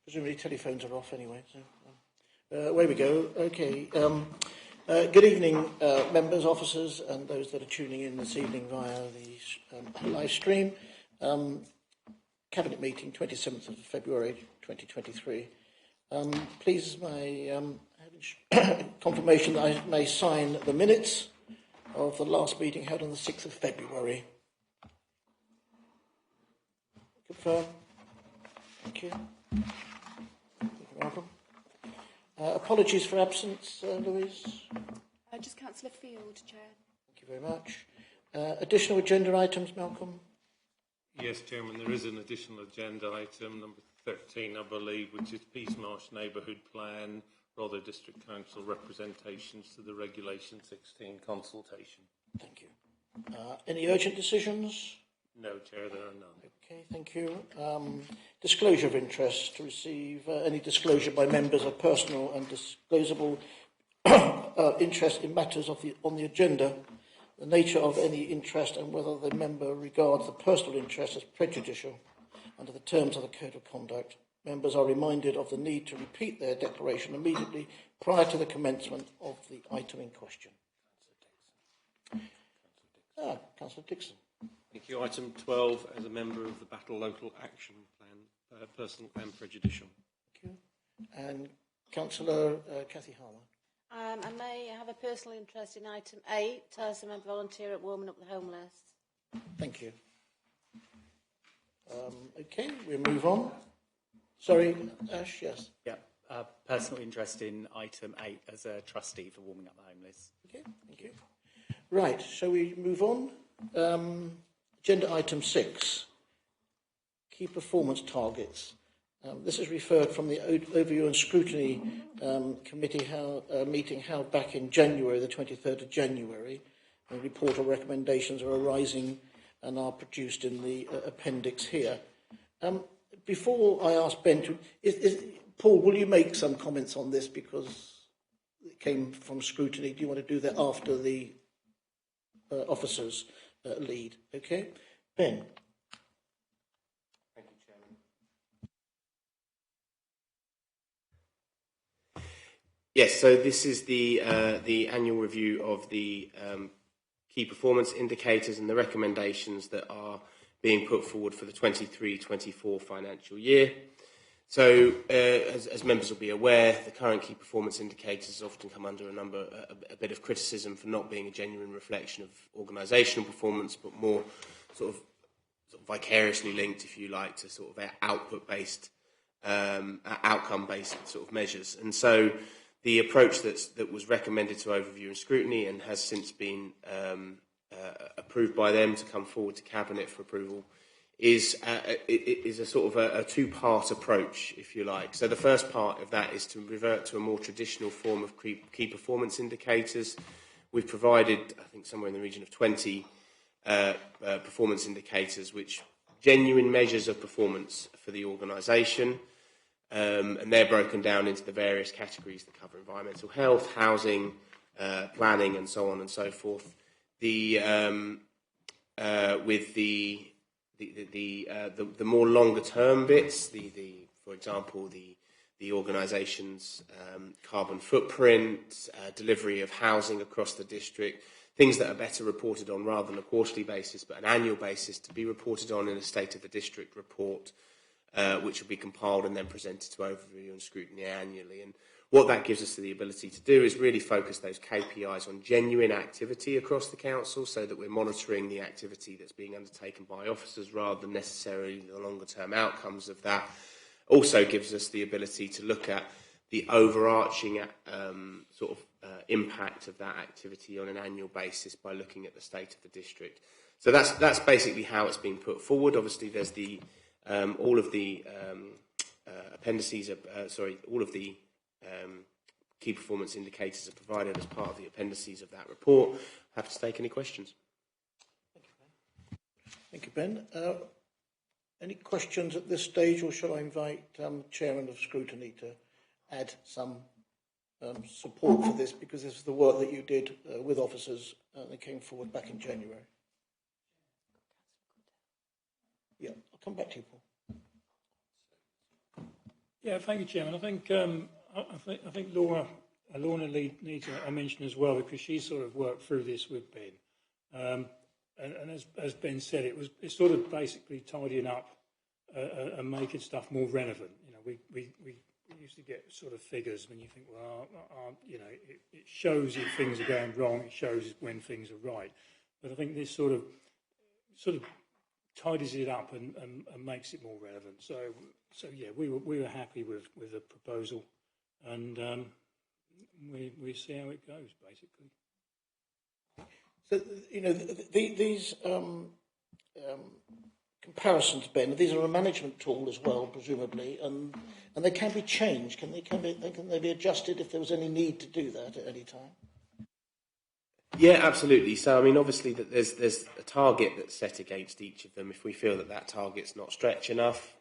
Presumably telephones are off anyway. So, away we go. Okay. Good evening, members, officers, and those that are tuning in this evening via the live stream. Cabinet meeting, 27th of February 2023. Please, my confirmation that I may sign the minutes of the last meeting held on the 6th of February. Confirm. Thank you. You're welcome. Apologies for absence, Louise. Just Councillor Field, Chair. Thank you very much. Additional agenda items, Malcolm? Yes, Chairman, there is an additional agenda item, number 13, I believe, which is Peace Marsh Neighbourhood Plan, Rother District Council representations to the Regulation 16 consultation. Thank you. Any urgent decisions? No, Chair, there are none. Okay, thank you. Disclosure of interest, to receive any disclosure by members of personal and disclosable interest in matters on the agenda, the nature of any interest and whether the member regards the personal interest as prejudicial under the terms of the Code of Conduct. Members are reminded of the need to repeat their declaration immediately prior to the commencement of the item in question. Councillor Dixon. Thank you. Item 12, as a member of the Battle Local Action Plan, personal and prejudicial. Thank you. And Councillor Cathy Harmer. I may have a personal interest in item 8, as a member volunteer at Warming Up the Homeless. Thank you. Okay, we'll move on. Sorry, Ash, yes. Yeah, personal interest in item 8 as a trustee for Warming Up the Homeless. Okay, thank you. Right, shall we move on? Agenda item 6, key performance targets. This is referred from the Overview and Scrutiny Committee meeting held back in January, the 23rd of January. A report or recommendations are arising and are produced in the appendix here. Before I ask Ben to... Paul, will you make some comments on this because it came from scrutiny? Do you want to do that after the officers lead? Okay. Ben. Thank you, Chairman. Yes, so this is the annual review of the key performance indicators and the recommendations that are being put forward for the 23-24 financial year. So, as members will be aware, the current key performance indicators often come under a bit of criticism for not being a genuine reflection of organisational performance, but more sort of vicariously linked, if you like, to sort of output-based, outcome-based sort of measures. And so, the approach that was recommended to Overview and Scrutiny and has since been approved by them to come forward to Cabinet for approval is a sort of a two-part approach, if you like. So the first part of that is to revert to a more traditional form of key performance indicators. We've provided, I think, somewhere in the region of 20 performance indicators, which genuine measures of performance for the organisation, and they're broken down into the various categories that cover environmental health, housing, planning, and so on and so forth. With the more longer term bits, for example, the organisation's carbon footprint, delivery of housing across the district, things that are better reported on rather than a quarterly basis, but an annual basis to be reported on in a State of the District report, which will be compiled and then presented to Overview and Scrutiny annually. And what that gives us the ability to do is really focus those KPIs on genuine activity across the council so that we're monitoring the activity that's being undertaken by officers rather than necessarily the longer term outcomes of that. Also gives us the ability to look at the overarching impact of that activity on an annual basis by looking at the state of the district. So that's basically how it's being put forward. Obviously there's the all of the appendices, all of the key performance indicators are provided as part of the appendices of that report. Happy to take any questions. Thank you, Ben. Any questions at this stage, or shall I invite Chairman of Scrutiny to add some support for this, because this is the work that you did with officers that came forward back in January? Yeah, I'll come back to you, Paul. Yeah, thank you, Chairman. I think I think Lorna needs a mention as well, because she sort of worked through this with Ben, and as Ben said, it's sort of basically tidying up and making stuff more relevant. You know, we used to get sort of figures when you think, well, you know, it shows if things are going wrong, it shows when things are right. But I think this sort of tidies it up and makes it more relevant. So yeah, we were happy with the proposal, and we see how it goes, basically. So, you know, these comparisons, Ben, these are a management tool as well, presumably, and they can be changed. Can they be adjusted if there was any need to do that at any time? Yeah, absolutely. So, I mean, obviously, that there's a target that's set against each of them. If we feel that target's not stretch enough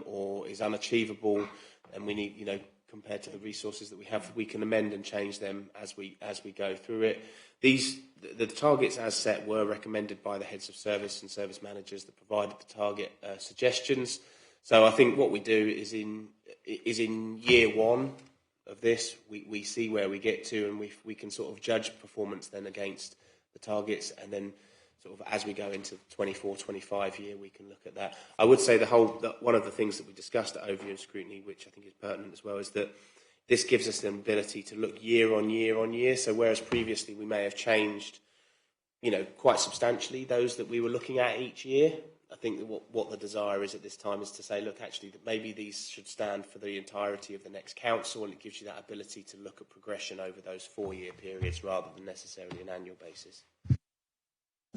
or is unachievable, and we need, you know, compared to the resources that we have, we can amend and change them as we go through it. The targets as set were recommended by the heads of service and service managers that provided the target suggestions. So I think what we do is in year one of this, we see where we get to, and we can sort of judge performance then against the targets, and then sort of as we go into 24-25 year, we can look at that. I would say one of the things that we discussed at overview and scrutiny, which I think is pertinent as well, is that this gives us the ability to look year on year on year. So whereas previously we may have changed, you know, quite substantially those that we were looking at each year, I think that what the desire is at this time is to say, look, actually, that maybe these should stand for the entirety of the next council, and it gives you that ability to look at progression over those 4-year periods rather than necessarily an annual basis.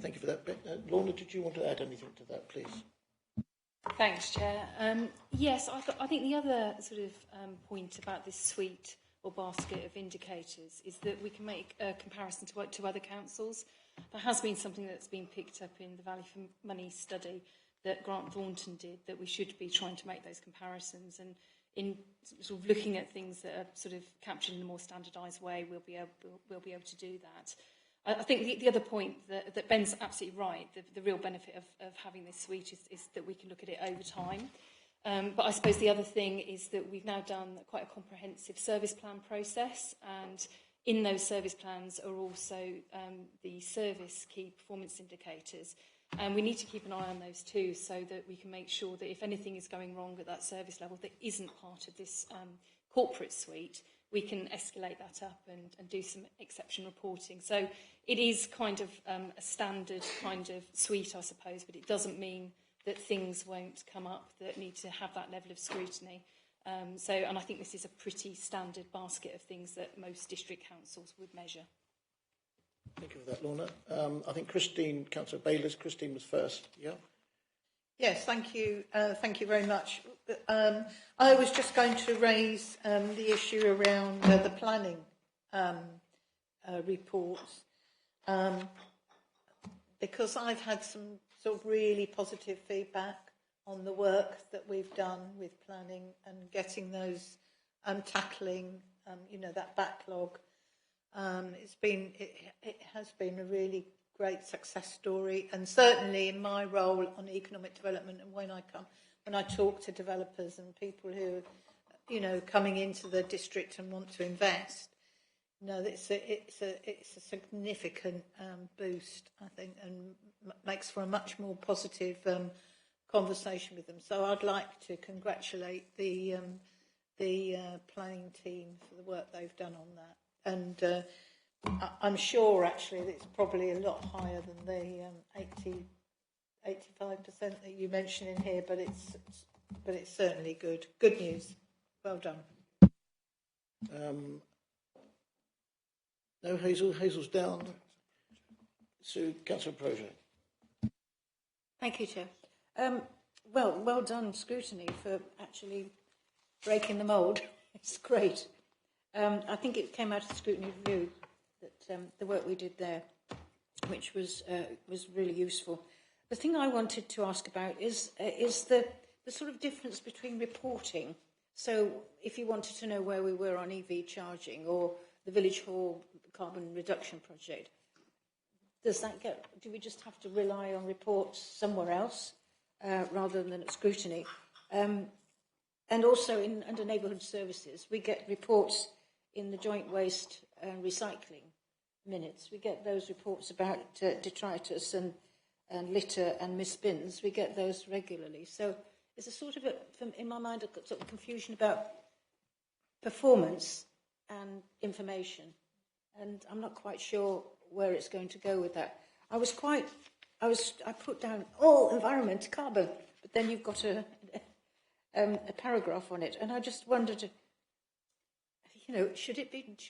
Thank you for that. Lorna, did you want to add anything to that, please? Thanks, Chair. Yes, I think the other sort of point about this suite or basket of indicators is that we can make a comparison to other councils. There has been something that's been picked up in the Value for Money study that Grant Thornton did, that we should be trying to make those comparisons, and in sort of looking at things that are sort of captured in a more standardised way, we'll be able to do that. I think the other point that Ben's absolutely right, the real benefit of having this suite is that we can look at it over time. But I suppose the other thing is that we've now done quite a comprehensive service plan process, and in those service plans are also the service key performance indicators. And we need to keep an eye on those too, so that we can make sure that if anything is going wrong at that service level that isn't part of this corporate suite, we can escalate that up and do some exception reporting. So it is kind of a standard kind of suite, I suppose, but it doesn't mean that things won't come up that need to have that level of scrutiny. And I think this is a pretty standard basket of things that most district councils would measure. Thank you for that, Lorna. I think Councillor Bayliss, Christine was first. Yeah. Yes, thank you. Thank you very much. I was just going to raise the issue around the planning reports, because I've had some sort of really positive feedback on the work that we've done with planning and getting those tackling, you know, that backlog. It has been a really great success story, and certainly in my role on economic development, and when I talk to developers and people who, you know, coming into the district and want to invest, you know, it's a significant boost, I think, and makes for a much more positive conversation with them. So I'd like to congratulate the planning team for the work they've done on that. And I'm sure, actually, that it's probably a lot higher than the 85% that you mentioned in here, but it's certainly good. Good news. Well done. No, Hazel's down. So, Councillor Projer. Thank you, Chair. Well done, Scrutiny, for actually breaking the mould. It's great. I think it came out of the Scrutiny Review that the work we did there, which was really useful. The thing I wanted to ask about is the sort of difference between reporting. So if you wanted to know where we were on EV charging or the Village Hall carbon reduction project, do we just have to rely on reports somewhere else rather than at Scrutiny? And also under neighbourhood services, we get reports in the joint waste and recycling minutes. We get those reports about detritus and litter and misbins. We get those regularly. So there's a sort of, in my mind, a sort of confusion about performance and information. And I'm not quite sure where it's going to go with that. I put down all environment, carbon, but then you've got a paragraph on it, and I just wondered, should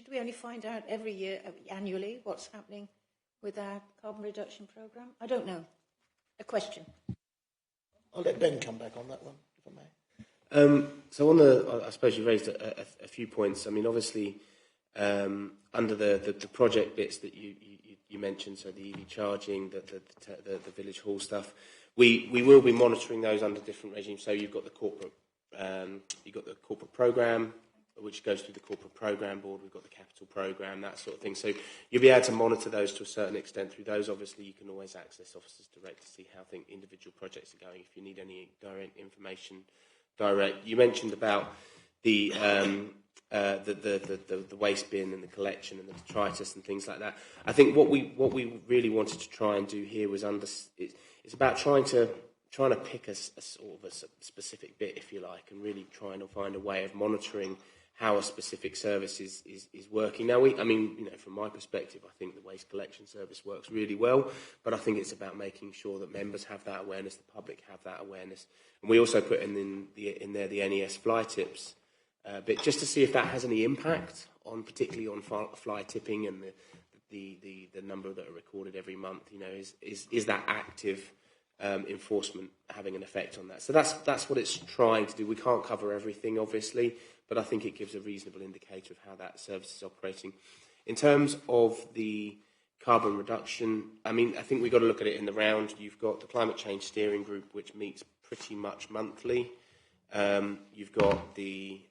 we only find out every year, annually, what's happening with our carbon reduction programme? I don't know. A question. I'll let Ben come back on that one, if I may. So I suppose you raised a few points. I mean, obviously, under the project bits that you mentioned, so the EV charging, the village hall stuff, we will be monitoring those under different regimes. So you've got the corporate programme, which goes through the corporate programme board. We've got the capital programme, that sort of thing. So you'll be able to monitor those to a certain extent through those. Obviously, you can always access Officers Direct to see how individual projects are going. If you need any direct information, you mentioned about the waste bin and the collection and the detritus and things like that. I think what we really wanted to try and do here was it's about trying to pick a sort of a specific bit, if you like, and really trying to find a way of monitoring how a specific service is working. Now, from my perspective, I think the waste collection service works really well, but I think it's about making sure that members have that awareness, the public have that awareness. And we also put in there the NES fly tips bit, just to see if that has any impact on, particularly on fly tipping and the number that are recorded every month. Is that active enforcement having an effect on that? So that's what it's trying to do. We can't cover everything, obviously, but I think it gives a reasonable indicator of how that service is operating. In terms of the carbon reduction, I think we've got to look at it in the round. You've got the Climate Change Steering Group, which meets pretty much monthly. You've got the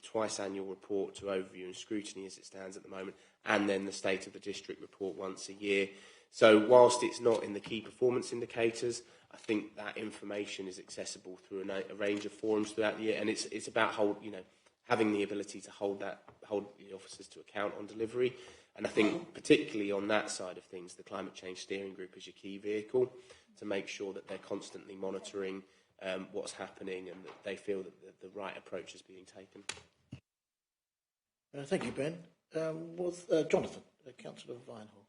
twice annual report to overview and scrutiny as it stands at the moment, and then the State of the District report once a year. So whilst it's not in the key performance indicators, I think that information is accessible through a range of forums throughout the year, and it's about having the ability to hold the officers to account on delivery. And I think particularly on that side of things, the Climate Change Steering Group is your key vehicle to make sure that they're constantly monitoring what's happening and that they feel that the right approach is being taken. Thank you, Ben. Jonathan, Councillor Vinehall.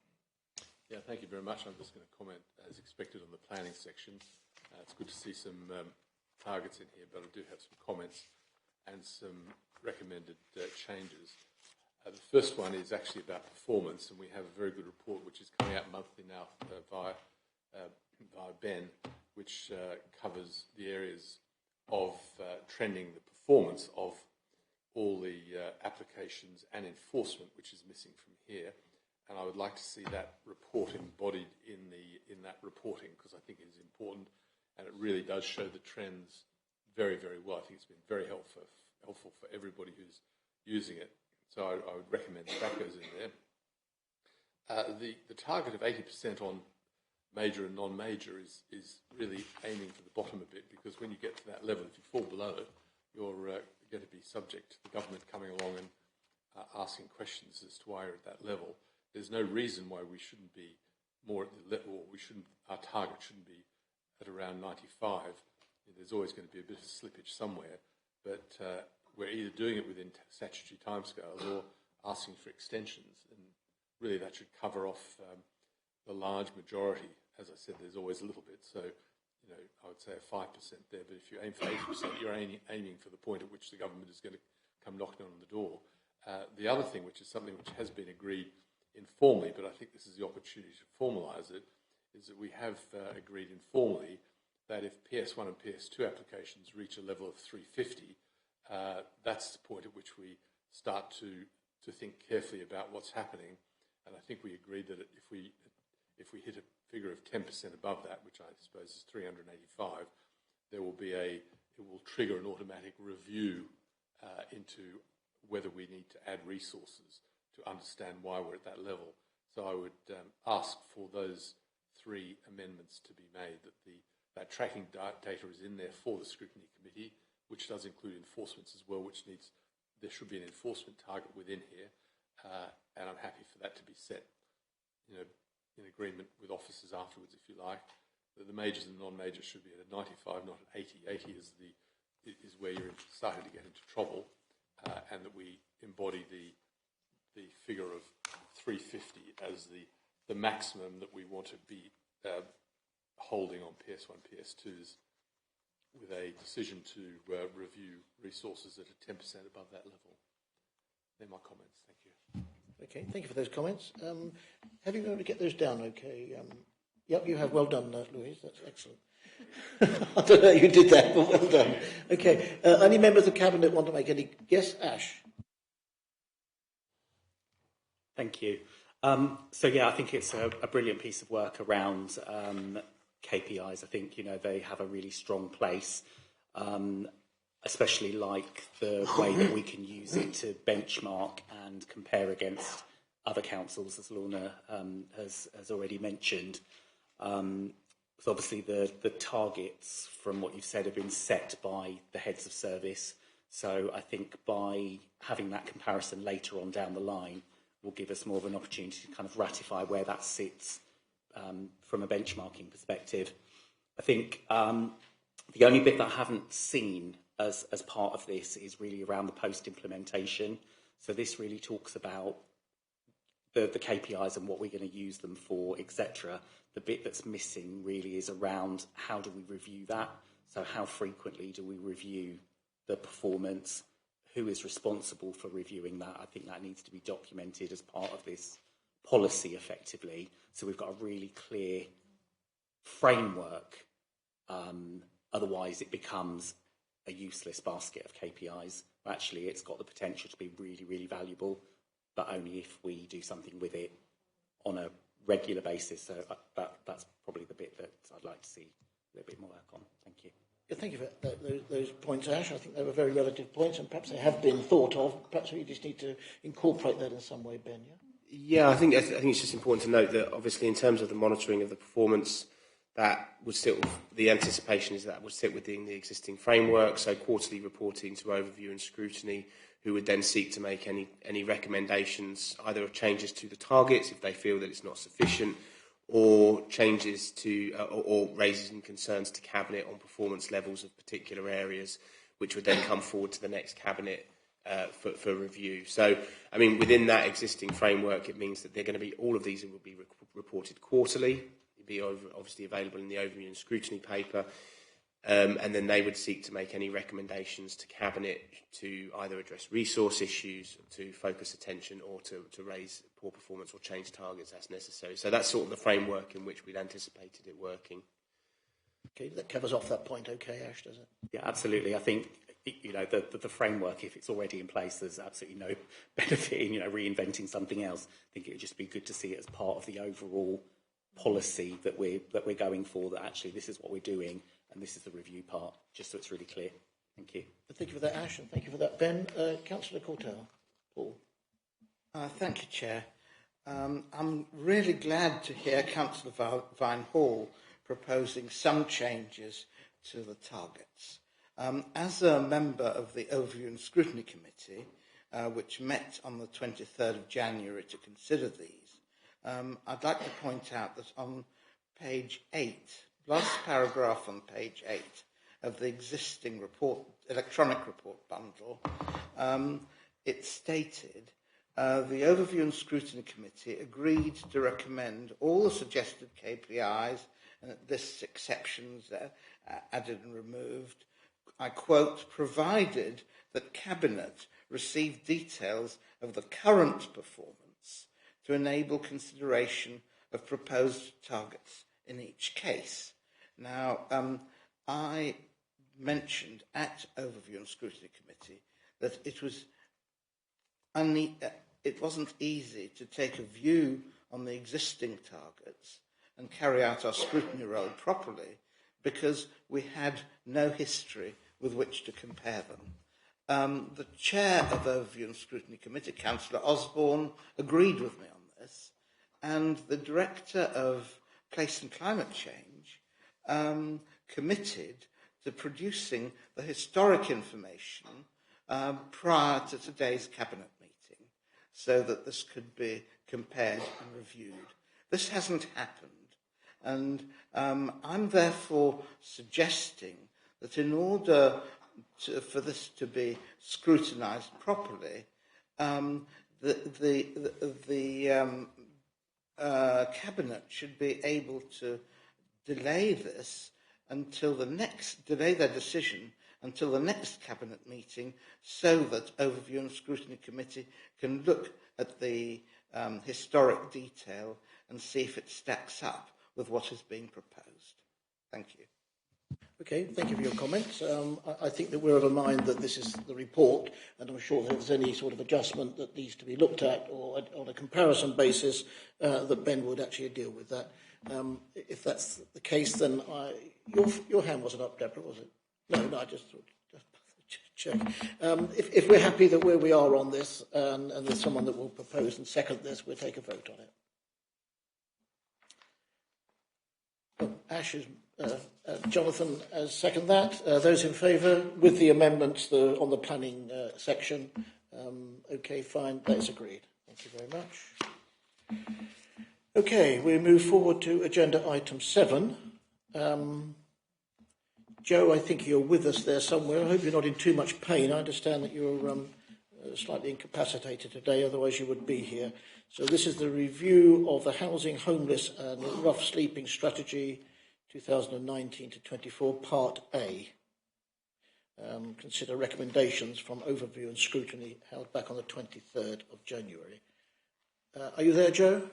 Yeah, thank you very much. I'm just going to comment, as expected, on the planning section. It's good to see some targets in here, but I do have some comments and some recommended changes. The first one is actually about performance, and we have a very good report which is coming out monthly now via Ben, which covers the areas of trending the performance of all the applications and enforcement, which is missing from here. And I would like to see that report embodied in that reporting, because I think it is important, and it really does show the trends very, very well. I think it's been very helpful for everybody who's using it. So I would recommend that goes in there. The target of 80% on major and non-major is really aiming for the bottom a bit, because when you get to that level, if you fall below it, you're going to be subject to the government coming along and asking questions as to why you're at that level. There's no reason why we shouldn't be more at the level, our target shouldn't be at around 95. There's always going to be a bit of slippage somewhere, but we're either doing it within statutory timescales or asking for extensions, and really that should cover off the large majority. As I said, there's always a little bit, so I would say a 5% there, but if you aim for 80%, you're aiming for the point at which the government is going to come knocking on the door. The other thing, which is something which has been agreed informally, but I think this is the opportunity to formalise it, is that we have agreed informally that if PS1 and PS2 applications reach a level of 350, that's the point at which we start to think carefully about what's happening. And I think we agreed that if we hit a figure of 10% above that, which I suppose is 385, it will trigger an automatic review into whether we need to add resources to understand why we're at that level. So I would ask for those three amendments to be made, that tracking data is in there for the scrutiny committee, which does include enforcements as well, there should be an enforcement target within here, and I'm happy for that to be set, in agreement with officers afterwards, if you like. The majors and non-majors should be at a 95, not at 80. 80 is where you're starting to get into trouble, and that we embody the figure of 350 as the maximum that we want to be holding on PS1, PS2s, with a decision to review resources that are 10% above that level. They're my comments. Thank you. Okay, thank you for those comments. Have you been able to get those down okay? Yep, you have. Well done, Louise. That's excellent. I don't know how you did that, but well done. Okay, any members of the Cabinet want to make any... Yes, Ash? Thank you. So, yeah, I think it's a brilliant piece of work around KPIs. I think, they have a really strong place, especially like the way that we can use it to benchmark and compare against other councils, as Lorna has already mentioned. So obviously the targets, from what you've said, have been set by the heads of service. So I think by having that comparison later on down the line will give us more of an opportunity to kind of ratify where that sits from a benchmarking perspective. I think the only bit that I haven't seen as part of this is really around the post-implementation. So this really talks about the KPIs and what we're going to use them for, etc. The bit that's missing really is around how do we review that? So how frequently do we review the performance? Who is responsible for reviewing that? I think that needs to be documented as part of this policy effectively. So we've got a really clear framework. Otherwise it becomes a useless basket of KPIs. Actually, it's got the potential to be really, really valuable, but only if we do something with it on a regular basis. So that's probably the bit that I'd like to see a little bit more work on. Thank you. Yeah, thank you for those points, Ash. I think they were very relative points, and perhaps they have been thought of. Perhaps we just need to incorporate that in some way, Ben, yeah? Yeah, I think it's just important to note that obviously in terms of the monitoring of the performance, that would sit, the anticipation is that would sit within the existing framework, so quarterly reporting to overview and scrutiny, who would then seek to make any recommendations, either of changes to the targets if they feel that it's not sufficient, or changes to, or raises and concerns to Cabinet on performance levels of particular areas, which would then come forward to the next Cabinet for review. So, I mean, within that existing framework, it means that they're going to be, all of these will be reported quarterly, be obviously available in the overview and scrutiny paper, and then they would seek to make any recommendations to Cabinet to either address resource issues, to focus attention, or to raise poor performance or change targets as necessary. So that's sort of the framework in which we'd anticipated it working. Okay, that covers off that point, okay, Ash, does it? Yeah, absolutely. I think, the framework, if it's already in place, there's absolutely no benefit in, reinventing something else. I think it would just be good to see it as part of the overall policy that we're going for, that actually this is what we're doing and this is the review part, just so it's really clear. Thank you. Thank you for that, Ash, and thank you for that, Ben. Councillor Cortell. Paul. Thank you, Chair. I'm really glad to hear Councillor Vine Hall proposing some changes to the targets. As a member of the Overview and Scrutiny Committee, which met on the 23rd of January to consider these, I'd like to point out that on page 8, last paragraph on page 8 of the existing electronic report bundle, it stated, the Overview and Scrutiny Committee agreed to recommend all the suggested KPIs, and this exceptions added and removed, I quote, provided that Cabinet received details of the current performance to enable consideration of proposed targets in each case. Now, I mentioned at Overview and Scrutiny Committee that it wasn't easy to take a view on the existing targets and carry out our scrutiny role properly because we had no history with which to compare them. The chair of Overview and Scrutiny Committee, Councillor Osborne, agreed with me on this, and the director of Place and Climate Change committed to producing the historic information prior to today's Cabinet meeting, so that this could be compared and reviewed. This hasn't happened, and I'm therefore suggesting that in order for this to be scrutinised properly, the Cabinet should be able to delay this until delay their decision until the next Cabinet meeting, so that Overview and Scrutiny Committee can look at the historic detail and see if it stacks up with what is being proposed. Thank you. Okay, thank you for your comments. I think that we're of a mind that this is the report, and I'm sure that if there's any sort of adjustment that needs to be looked at or on a comparison basis, that Ben would actually deal with that. If that's the case, then your hand wasn't up, Deborah, was it? No, I just thought, just check. If we're happy that where we are on this, and there's someone that will propose and second this, we'll take a vote on it. Oh, Ash is... Jonathan, second that. Those in favour with the amendments on the planning section? Okay, fine. That is agreed. Thank you very much. Okay, we move forward to agenda item 7. Joe, I think you're with us there somewhere. I hope you're not in too much pain. I understand that you're slightly incapacitated today, otherwise you would be here. So this is the review of the Housing, Homeless and Rough Sleeping Strategy 2019 to 24, Part A. Consider recommendations from Overview and Scrutiny held back on the 23rd of January. Are you there, Joe?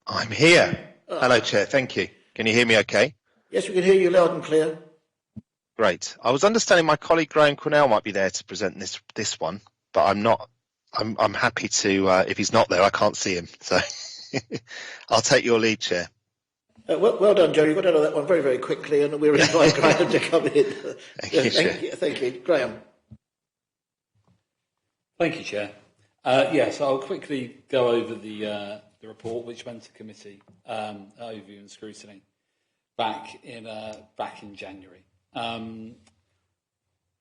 I'm here. Hello, Chair. Thank you. Can you hear me okay? Yes, we can hear you loud and clear. Great. I was understanding my colleague Graham Cornell might be there to present this one, but I'm not. I'm happy to. If he's not there, I can't see him. So I'll take your lead, Chair. Well done, Joe. You got out of that one very, very quickly, and we're inviting Graham to come in. Thank you, Graham. Thank you, Chair. Yes, I'll quickly go over the report which went to committee, overview and scrutiny, back in January.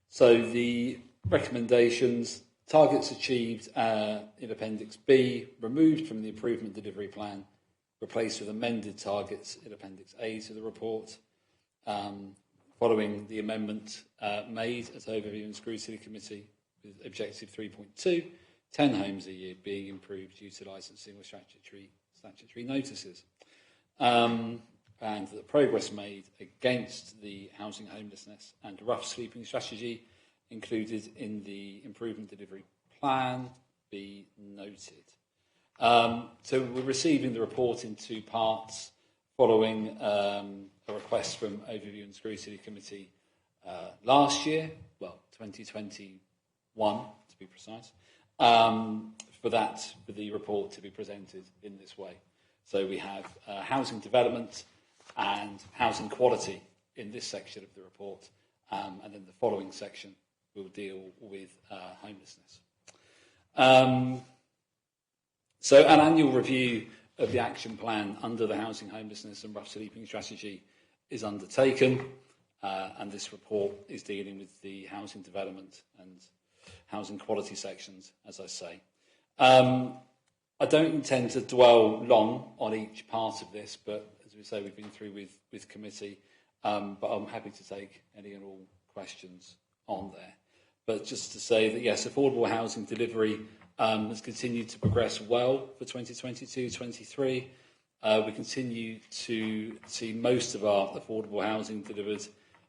So the recommendations, targets achieved in Appendix B, removed from the Improvement Delivery Plan, replaced with amended targets in Appendix A to the report. Following the amendment made at Overview and Scrutiny Committee with Objective 3.2, 10 homes a year being improved due to licensing with statutory notices. And the progress made against the housing, homelessness and rough sleeping strategy included in the Improvement Delivery Plan be noted. So we're receiving the report in two parts following a request from Overview and Scrutiny Committee last year, 2021 to be precise, for the report to be presented in this way. So we have housing development and housing quality in this section of the report, and then the following section will deal with homelessness. So an annual review of the action plan under the housing, homelessness and rough sleeping strategy is undertaken, and this report is dealing with the housing development and housing quality sections, as I say. I don't intend to dwell long on each part of this, but as we say, we've been through with committee, but I'm happy to take any and all questions on there. But just to say that, yes, affordable housing delivery has continued to progress well for 2022-23. We continue to see most of our affordable housing delivered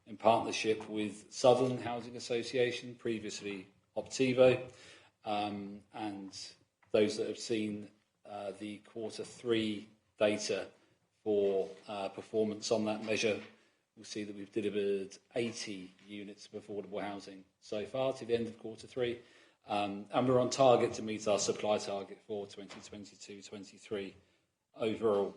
in partnership with Southern Housing Association, previously Optivo, and those that have seen the Q3 data for performance on that measure will see that we've delivered 80 units of affordable housing so far to the end of Q3, and we're on target to meet our supply target for 2022-23 overall.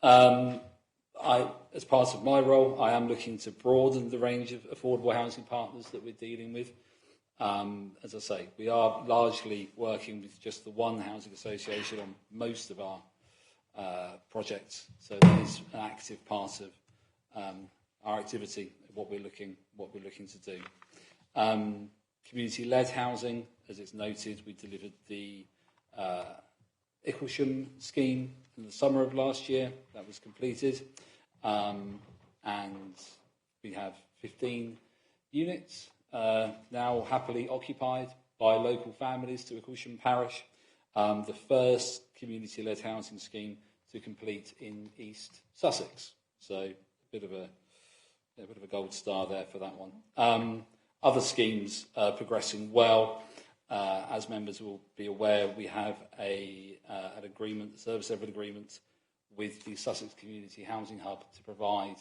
As part of my role, I am looking to broaden the range of affordable housing partners that we're dealing with. As I say, we are largely working with just the one housing association on most of our projects, so that is an active part of our activity, what we're looking to do. Community-led housing, as it's noted, we delivered the Icklesham scheme in the summer of last year. That was completed, and we have 15 units now happily occupied by local families to Icklesham Parish. The first community-led housing scheme to complete in East Sussex. So a bit of a gold star there for that one. Other schemes are progressing well. As members will be aware, we have an agreement, a service level agreement with the Sussex Community Housing Hub to provide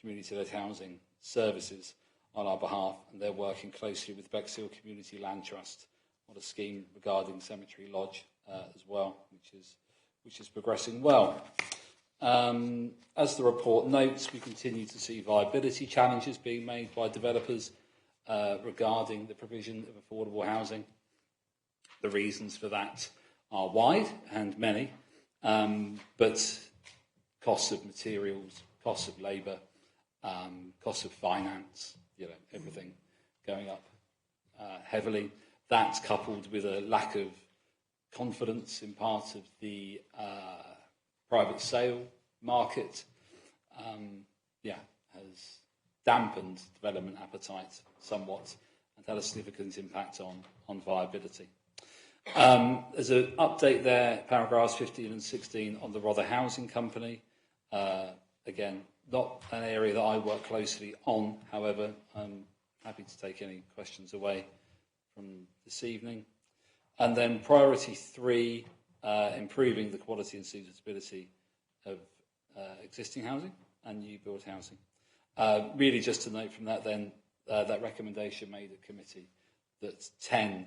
community-led housing services on our behalf, and they're working closely with Bexhill Community Land Trust on a scheme regarding Cemetery Lodge as well, which is progressing well. As the report notes, we continue to see viability challenges being made by developers regarding the provision of affordable housing. The reasons for that are wide and many, but costs of materials, costs of labour, costs of finance, everything going up heavily. That's coupled with a lack of confidence in part of the private sale market, has dampened development appetite somewhat and had a significant impact on viability. There's an update there, paragraphs 15 and 16 on the Rother Housing Company. Again, not an area that I work closely on, however, I'm happy to take any questions away from this evening. And then priority 3, improving the quality and suitability of existing housing and new build housing. Really just to note from that then, that recommendation made at committee that 10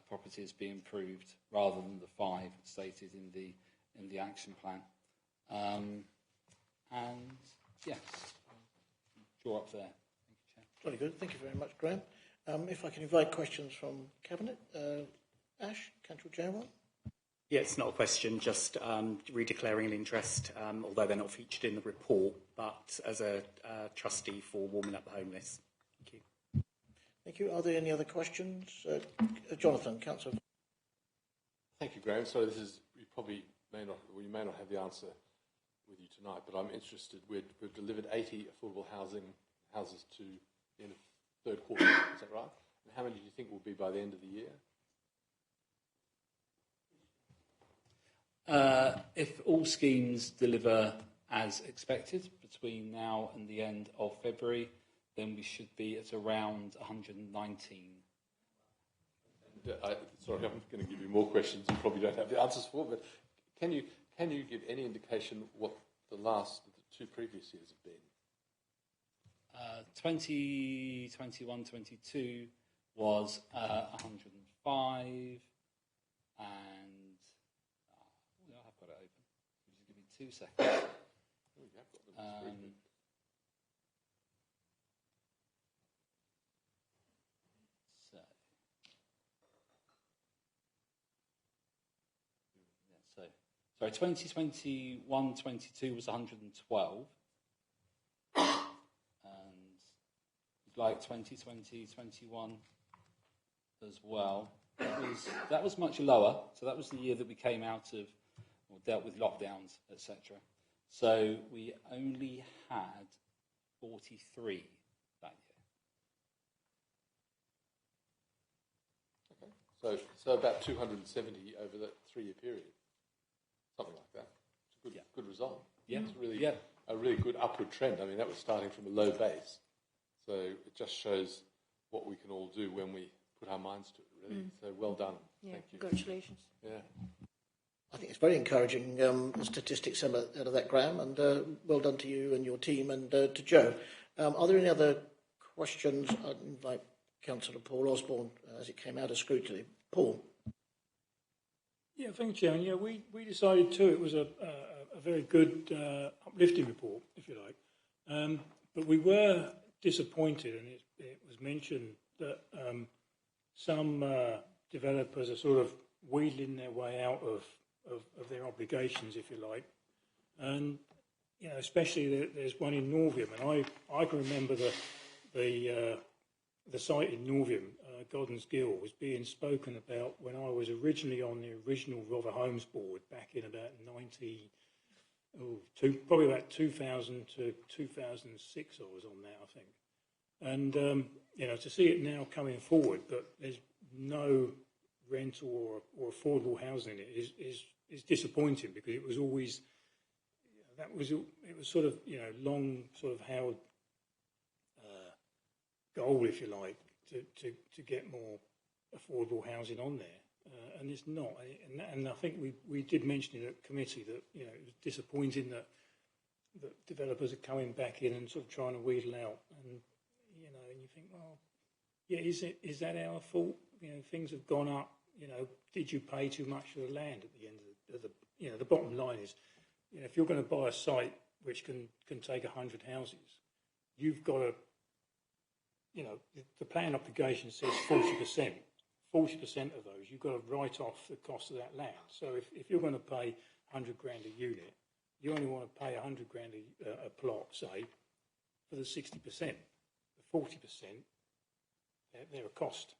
properties be improved rather than the 5 stated in the action plan. And yes, draw up there. Thank you, Chair. Very good. Thank you very much, Graham. If I can invite questions from Cabinet. Ash, Cantrell Chairman. Yeah, it's not a question, just redeclaring an interest, although they're not featured in the report, but as a trustee for Warming Up the Homeless. Thank you. Thank you. Are there any other questions? Jonathan, Councillor. Thank you, Graham. So you may not have the answer with you tonight, but I'm interested. We've delivered 80 affordable houses to the end of third quarter. Is that right? And how many do you think will be by the end of the year? If all schemes deliver as expected between now and the end of February, then we should be at around 119. Sorry, I'm going to give you more questions you probably don't have the answers for, but can you give any indication what the two previous years have been? 2021-22 was 105, and I've got it open. Just give me 2 seconds. So 2021-22 was 112, and like 2020-21 as well. That was much lower. So that was the year that we came out of or dealt with lockdowns, etc. So we only had 43 that year. Okay. So about 270 over that 3-year period. Something like that. It's a good result. Yeah. It's a really good upward trend. I mean, that was starting from a low base. So it just shows what we can all do when we put our minds to it, really. So well done. Yeah, Thank you. Congratulations. Yeah. I think it's very encouraging statistics out of that, Graham, and well done to you and your team and to Joe. Are there any other questions? I'd invite Councillor Paul Osborne as it came out of scrutiny. Paul. Yeah, thank you, Chairman. Yeah, we decided too it was a very good uplifting report, if you like. But we were disappointed, and it was mentioned that some developers are sort of wheedling their way out of their obligations, if you like. And you know, especially there's one in Norvium, and I can remember the site in Norvium, Godden's Gill, was being spoken about when I was originally on the original Rother Homes board back in about probably about 2000 to 2006. I was on that, I think, and you know, to see it now coming forward, but there's no rental or affordable housing in it is disappointing, because it was always it was sort of, you know, long sort of held goal, if you like, to get more affordable housing on there, and it's not. And I think we did mention it at committee that, you know, it was disappointing that developers are coming back in and sort of trying to wheedle out, and you know, and you think, well, yeah, is that our fault? You know, things have gone up. You know, did you pay too much for the land at the end of the you know, the bottom line is, you know, if you're going to buy a site which can take 100 houses, you've got to, you know, the plan application says 40%. 40% of those, you've got to write off the cost of that land. So if you're going to pay 100 grand a unit, you only want to pay 100 grand a plot, say, for the 60%. The 40%, they're a cost.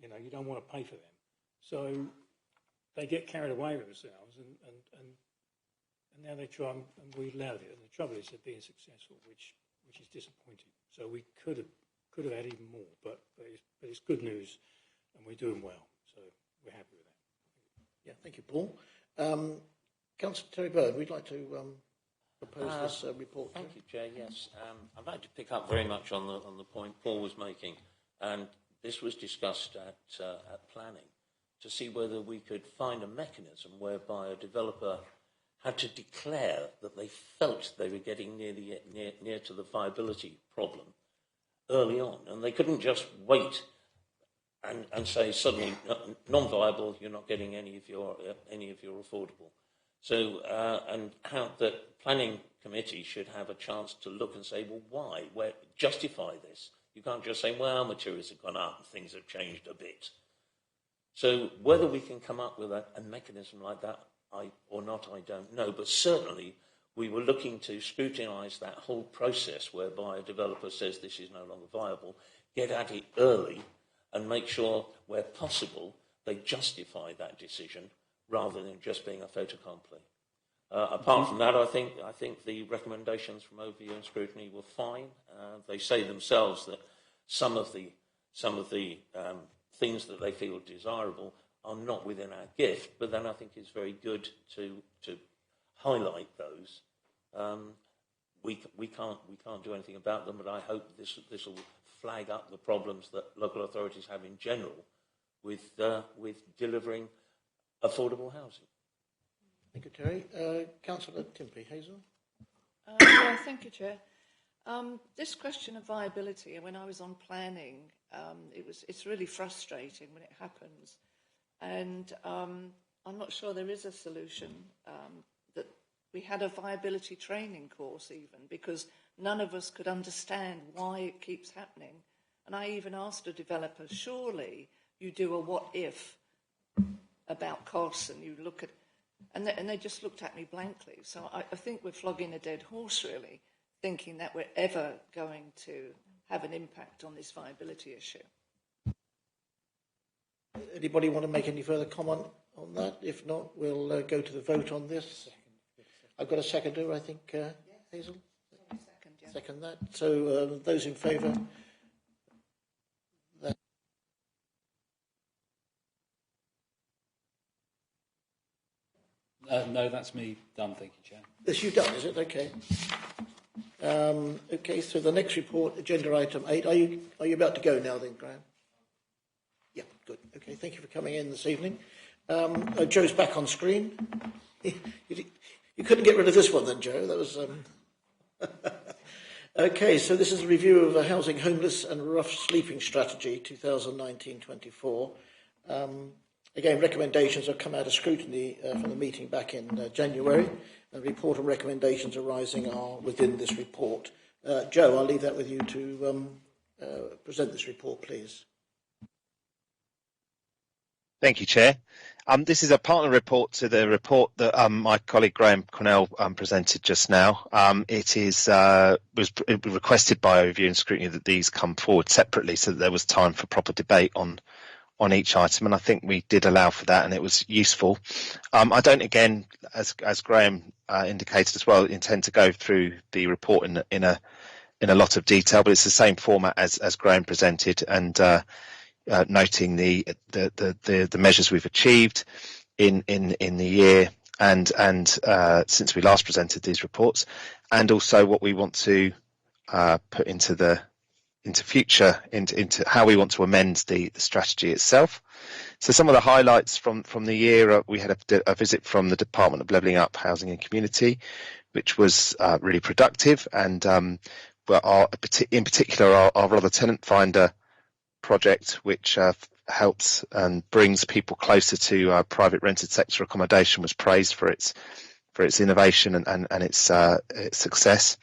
You know, you don't want to pay for them. So they get carried away with themselves, and now they try and wheedle out of it. And the trouble is they're being successful, which is disappointing. So we could have had even more, but it's good news, and we're doing well. So we're happy with that. Yeah, thank you, Paul. Councillor Terry Bird, we'd like to propose this report. Thank you, Chair. Yes, I'd like to pick up very much on the point Paul was making, and this was discussed at planning, to see whether we could find a mechanism whereby a developer had to declare that they felt they were getting near to the viability problem early on, and they couldn't just wait and say suddenly non-viable, you're not getting any of your affordable. So and how the planning committee should have a chance to look and say, well, why? Where justify this? You can't just say, well, materials have gone up and things have changed a bit. So whether we can come up with a mechanism like that or not, I don't know. But certainly we were looking to scrutinise that whole process whereby a developer says this is no longer viable, get at it early and make sure, where possible, they justify that decision rather than just being a fait accompli. Apart from that, I think the recommendations from overview and scrutiny were fine. They say themselves that some of the things that they feel desirable are not within our gift, but then I think it's very good to highlight those. We can't do anything about them, but I hope this will flag up the problems that local authorities have in general with delivering affordable housing. Thank you, Terry. Councillor Timpey, Hazel. Yeah, thank you, Chair. This question of viability, when I was on planning, it's really frustrating when it happens, and I'm not sure there is a solution. That we had a viability training course even, because none of us could understand why it keeps happening. And I even asked a developer, surely you do a what if about costs, and you look at, and they just looked at me blankly. So I think we're flogging a dead horse, really, thinking that we're ever going to have an impact on this viability issue. Anybody want to make any further comment on that? If not, we'll go to the vote on this. I've got a seconder, I think, Hazel? Second, yeah. Second that. So those in favour? No, that's me done, thank you, Chair. This you've done, is it? Okay. Okay, so the next report, agenda item 8. Are you about to go now then, Graham? Yeah, good. Okay, thank you for coming in this evening. Joe's back on screen. You couldn't get rid of this one then, Joe. That was... Okay, so this is a review of a housing, homeless and rough sleeping strategy, 2019-24. Again, recommendations have come out of scrutiny from the meeting back in January. The report and recommendations arising are within this report. Joe, I'll leave that with you to present this report, please. Thank you, Chair. This is a partner report to the report that my colleague Graham Cornell presented just now. It was requested by Overview and Scrutiny that these come forward separately so that there was time for proper debate on each item, and I think we did allow for that, and it was useful. I don't, again, as Graham indicated as well, intend to go through the report in a lot of detail, but it's the same format as Graham presented, and noting the measures we've achieved in the year and since we last presented these reports, and also what we want to put into how we want to amend the strategy itself. So some of the highlights from the year, we had a visit from the Department of Levelling Up, Housing and Community, which was really productive, and in particular our Rather Tenant Finder project, which helps and brings people closer to private rented sector accommodation, was praised for its innovation and its success.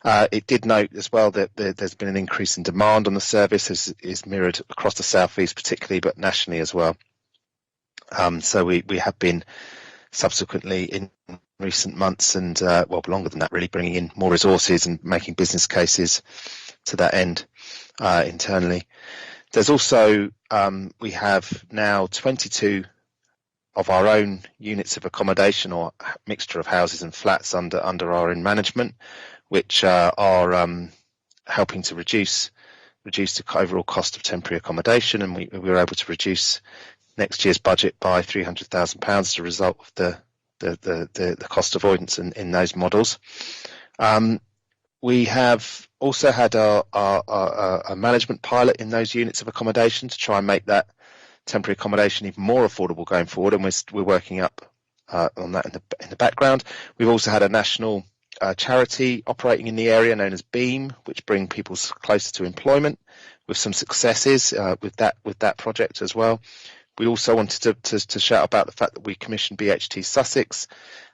It did note as well that there's been an increase in demand on the service, as is mirrored across the South East particularly, but nationally as well. So we have been subsequently in recent months and longer than that really, bringing in more resources and making business cases to that end internally. There's also, we have now 22 of our own units of accommodation, or mixture of houses and flats under our own management, which are helping to reduce the overall cost of temporary accommodation, and we were able to reduce next year's budget by £300,000 as a result of the cost avoidance in those models. We have also had a management pilot in those units of accommodation to try and make that temporary accommodation even more affordable going forward, and we're working up on that in the background. We've also had a national charity operating in the area known as Beam, which bring people closer to employment, with some successes with that project as well. We also wanted to shout about the fact that we commissioned BHT Sussex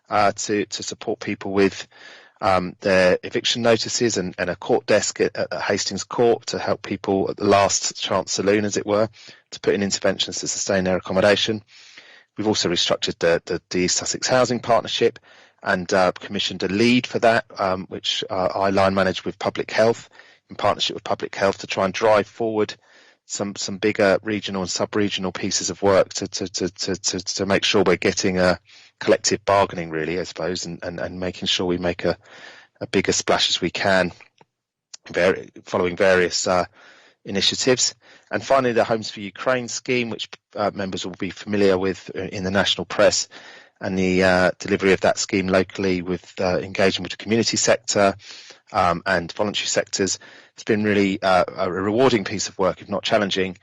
to support people with their eviction notices and a court desk at Hastings Court to help people at the last chance saloon, as it were, to put in interventions to sustain their accommodation. We've also restructured the East Sussex Housing Partnership and commissioned a lead for that, which I line manage with Public Health, in partnership with Public Health, to try and drive forward some bigger regional and sub-regional pieces of work to make sure we're getting a collective bargaining, really, I suppose, and making sure we make a bigger splash as we can, following various initiatives. And finally, the Homes for Ukraine scheme, which members will be familiar with in the national press, and the delivery of that scheme locally with engagement with the community sector and voluntary sectors. It's been really a rewarding piece of work, if not challenging,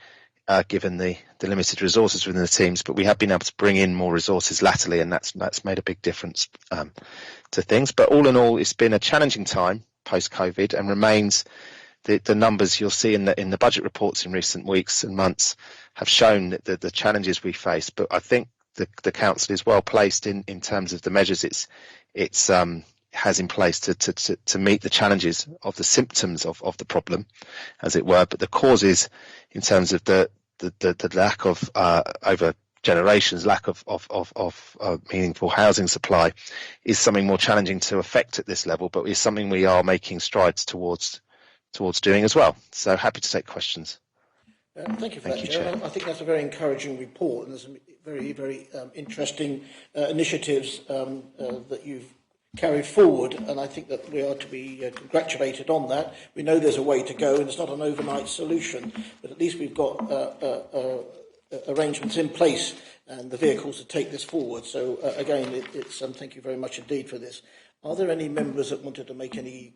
given the limited resources within the teams, but we have been able to bring in more resources latterly, and that's made a big difference to things. But all in all, it's been a challenging time post-COVID, and remains the numbers you'll see in the budget reports in recent weeks and months have shown that the challenges we face. But I think the council is well placed in terms of the measures it's has in place to meet the challenges of the symptoms of the problem, as it were, but the causes, in terms of the lack of over generations, lack of meaningful housing supply, is something more challenging to affect at this level, but is something we are making strides towards doing as well. So happy to take questions. Thank you for that, Chair. I think that's a very encouraging report, and there's some very, very interesting initiatives that you've carried forward, and I think that we are to be congratulated on that. We know there's a way to go, and it's not an overnight solution, but at least we've got arrangements in place and the vehicles to take this forward. So again, it's thank you very much indeed for this. Are there any members that wanted to make any?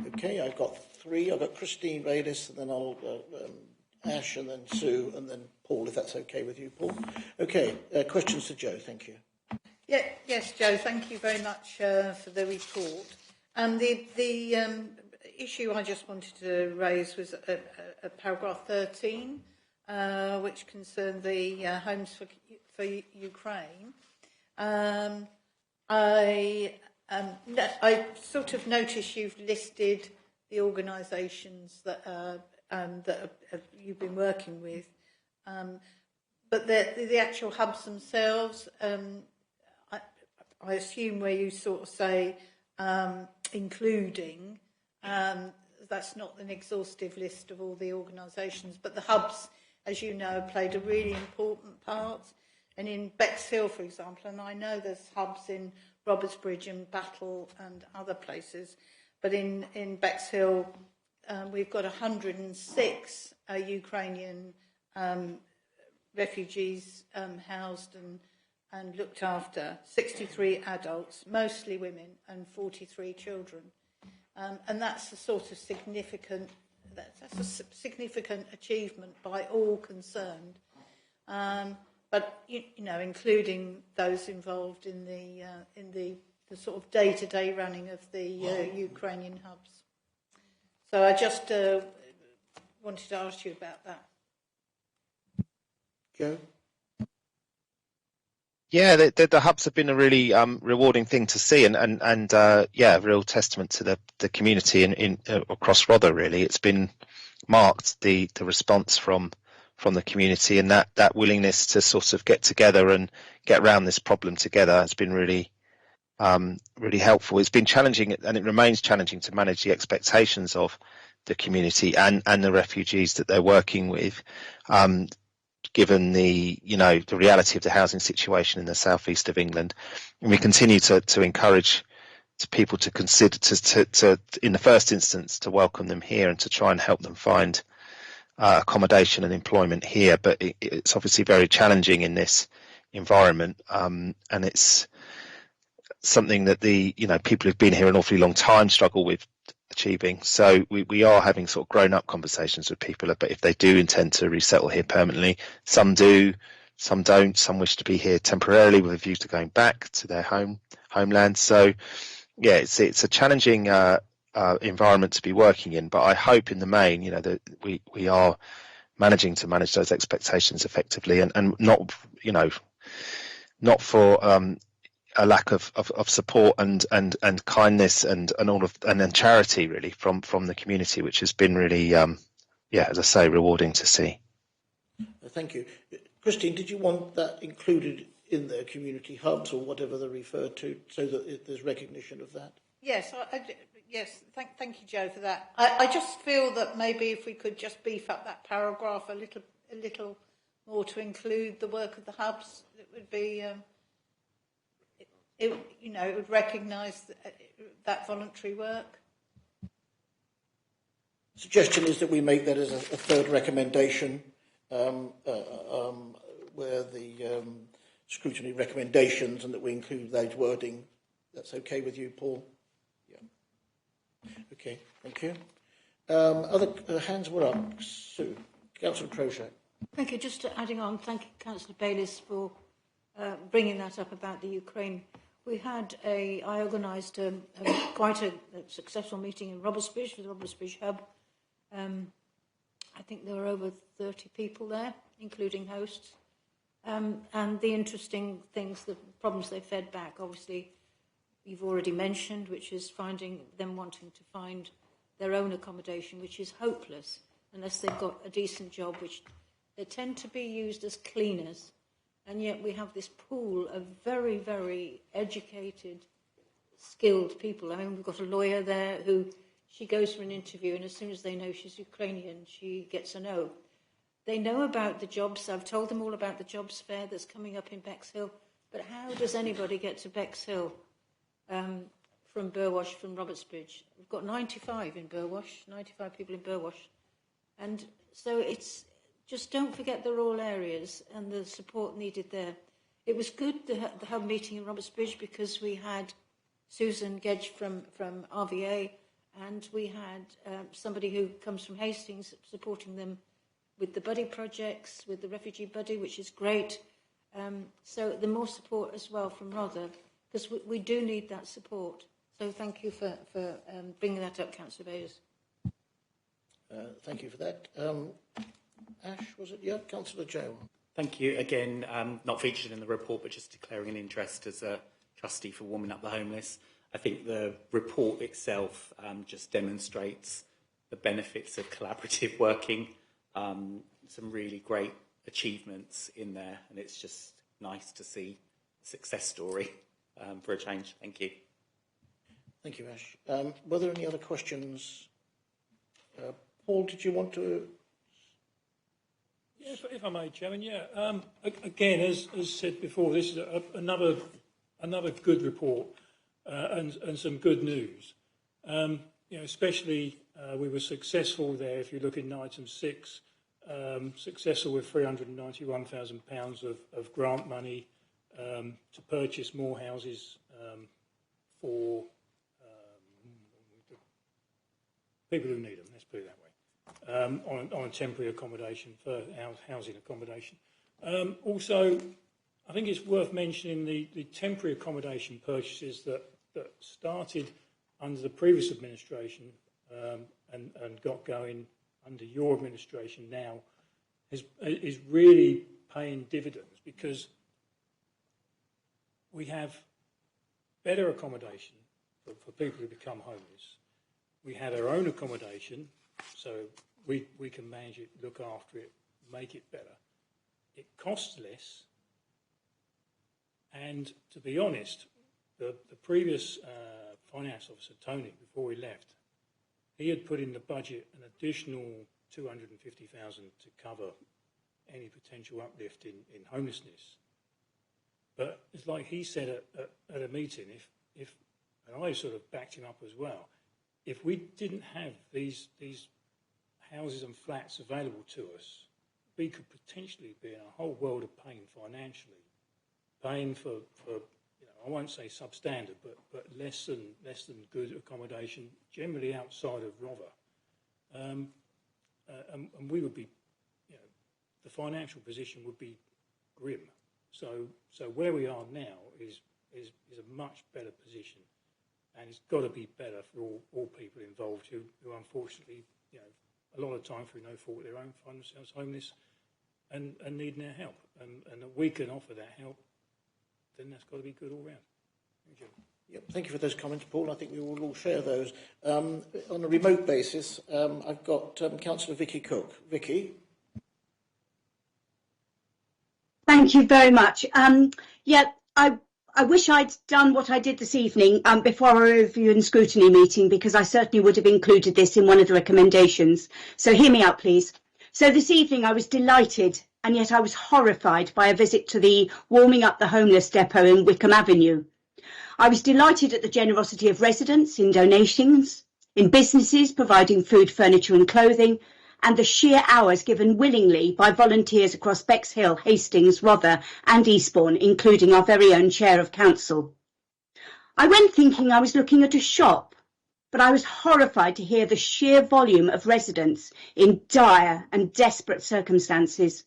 Okay, I've got three. I've got Christine Raylis, and then I'll Ash, and then Sue, and then Paul, if that's okay with you, Paul. Okay, questions to Joe. Thank you. Yeah, yes, Joe, thank you very much for the report. And the issue I just wanted to raise was paragraph 13, which concerned the Homes for Ukraine. I sort of noticed you've listed the organisations that you've been working with. but the actual hubs themselves, I assume where you sort of say including, that's not an exhaustive list of all the organisations, but the hubs, as you know, played a really important part. And in Bexhill, for example, and I know there's hubs in Robertsbridge and Battle and other places, but in Bexhill, we've got 106 Ukrainian refugees housed and looked after, 63 adults, mostly women, and 43 children. And that's a sort of significant, that's a significant achievement by all concerned. But you know, including those involved in the sort of day-to-day running of the Ukrainian hubs. So I just wanted to ask you about that. Joe? Yeah, the hubs have been a really rewarding thing to see, and yeah, a real testament to the community in across Rother. Really, it's been marked the response from the community, and that willingness to sort of get together and get around this problem together has been really really helpful. It's been challenging, and it remains challenging to manage the expectations of the community and the refugees that they're working with. Given the reality of the housing situation in the southeast of England, and we continue to encourage people to consider to in the first instance to welcome them here and to try and help them find accommodation and employment here. But it's obviously very challenging in this environment, and it's something that the people who've been here an awfully long time struggle with achieving. So we are having sort of grown-up conversations with people, but if they do intend to resettle here permanently, some do, some don't, some wish to be here temporarily with a view to going back to their homeland. So yeah, it's a challenging environment to be working in, but I hope in the main, that we are managing to manage those expectations effectively, and not for a lack of support and kindness and all of and charity really from the community, which has been really as I say, rewarding to see. Thank you. Christine, did you want that included in their community hubs or whatever they're referred to, so that there's recognition of that? Yes, yes. Thank you, Joe, for that. I just feel that maybe if we could just beef up that paragraph a little more to include the work of the hubs, it would be. It would recognise that voluntary work. Suggestion is that we make that as a third recommendation, where the scrutiny recommendations, and that we include those wording. That's okay with you, Paul? Yeah. Okay, thank you. Other hands were up. Sue, Councillor Crowshack. Thank you. Just adding on, thank you, Councillor Bayliss, for bringing that up about the Ukraine. I organised quite a successful meeting in Robertsbridge for the Robertsbridge Hub. I think there were over 30 people there, including hosts. And the interesting things, the problems they fed back, obviously, you've already mentioned, which is wanting to find their own accommodation, which is hopeless unless they've got a decent job, which they tend to be used as cleaners. And yet we have this pool of very, very educated, skilled people. I mean, we've got a lawyer there who, she goes for an interview, and as soon as they know she's Ukrainian, she gets a no. They know about the jobs. I've told them all about the jobs fair that's coming up in Bexhill. But how does anybody get to Bexhill from Burwash, from Robertsbridge? We've got 95 in Burwash, 95 people in Burwash. And so it's... Just don't forget the rural areas and the support needed there. It was good, the hub meeting in Robertsbridge, because we had Susan Gedge from RVA, and we had somebody who comes from Hastings supporting them with the buddy projects, with the refugee buddy, which is great. So the more support as well from Rother, because we do need that support. So thank you for bringing that up, Councillor Bayes. Thank you for that. Ash, was it? Yeah, Councillor Joe. Thank you. Again, not featured in the report, but just declaring an interest as a trustee for Warming Up the Homeless. I think the report itself just demonstrates the benefits of collaborative working. Some really great achievements in there, and it's just nice to see a success story for a change. Thank you. Thank you, Ash. Were there any other questions? Paul, did you want to? Yeah, if I may, Chairman. Yeah. Again, as said before, this is another good report and some good news. Especially we were successful there. If you look in item 6, successful with £391,000 of grant money to purchase more houses for people who need them. Let's put it that way. On temporary accommodation for housing accommodation. Also, I think it's worth mentioning the temporary accommodation purchases that started under the previous administration and got going under your administration now is really paying dividends, because we have better accommodation for people who become homeless. We have our own accommodation, so we can manage it, look after it, make it better. It costs less, and to be honest, the previous finance officer, Tony, before he left, he had put in the budget an additional $250,000 to cover any potential uplift in homelessness. But it's like he said at a meeting, if and I sort of backed him up as well, if we didn't have these houses and flats available to us, we could potentially be in a whole world of pain financially, paying for I won't say substandard, but less than good accommodation, generally outside of Rother, and we would be, the financial position would be grim. So where we are now is a much better position, and it's got to be better for all people involved who unfortunately, a lot of time through no fault of their own, find themselves homeless and needing our help, and that we can offer that help. Then that's got to be good all round. Thank you. Yep, thank you for those comments, Paul. I think we will all share those. On a remote basis, I've got Councillor Vicky Cook. Vicky. Thank you very much. I wish I'd done what I did this evening before our review and scrutiny meeting, because I certainly would have included this in one of the recommendations. So hear me out, please. So this evening I was delighted, and yet I was horrified by a visit to the Warming Up the Homeless depot in Wickham Avenue. I was delighted at the generosity of residents in donations, in businesses providing food, furniture and clothing, and the sheer hours given willingly by volunteers across Bexhill, Hastings, Rother and Eastbourne, including our very own Chair of Council. I went thinking I was looking at a shop, but I was horrified to hear the sheer volume of residents in dire and desperate circumstances.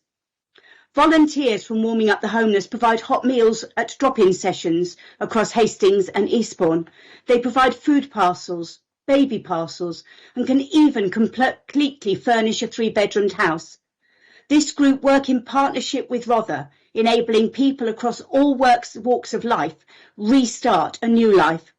Volunteers from Warming Up the Homeless provide hot meals at drop-in sessions across Hastings and Eastbourne. They provide food parcels, baby parcels, and can even completely furnish a 3-bedroomed house. This group work in partnership with Rother, enabling people across all walks of life restart a new life.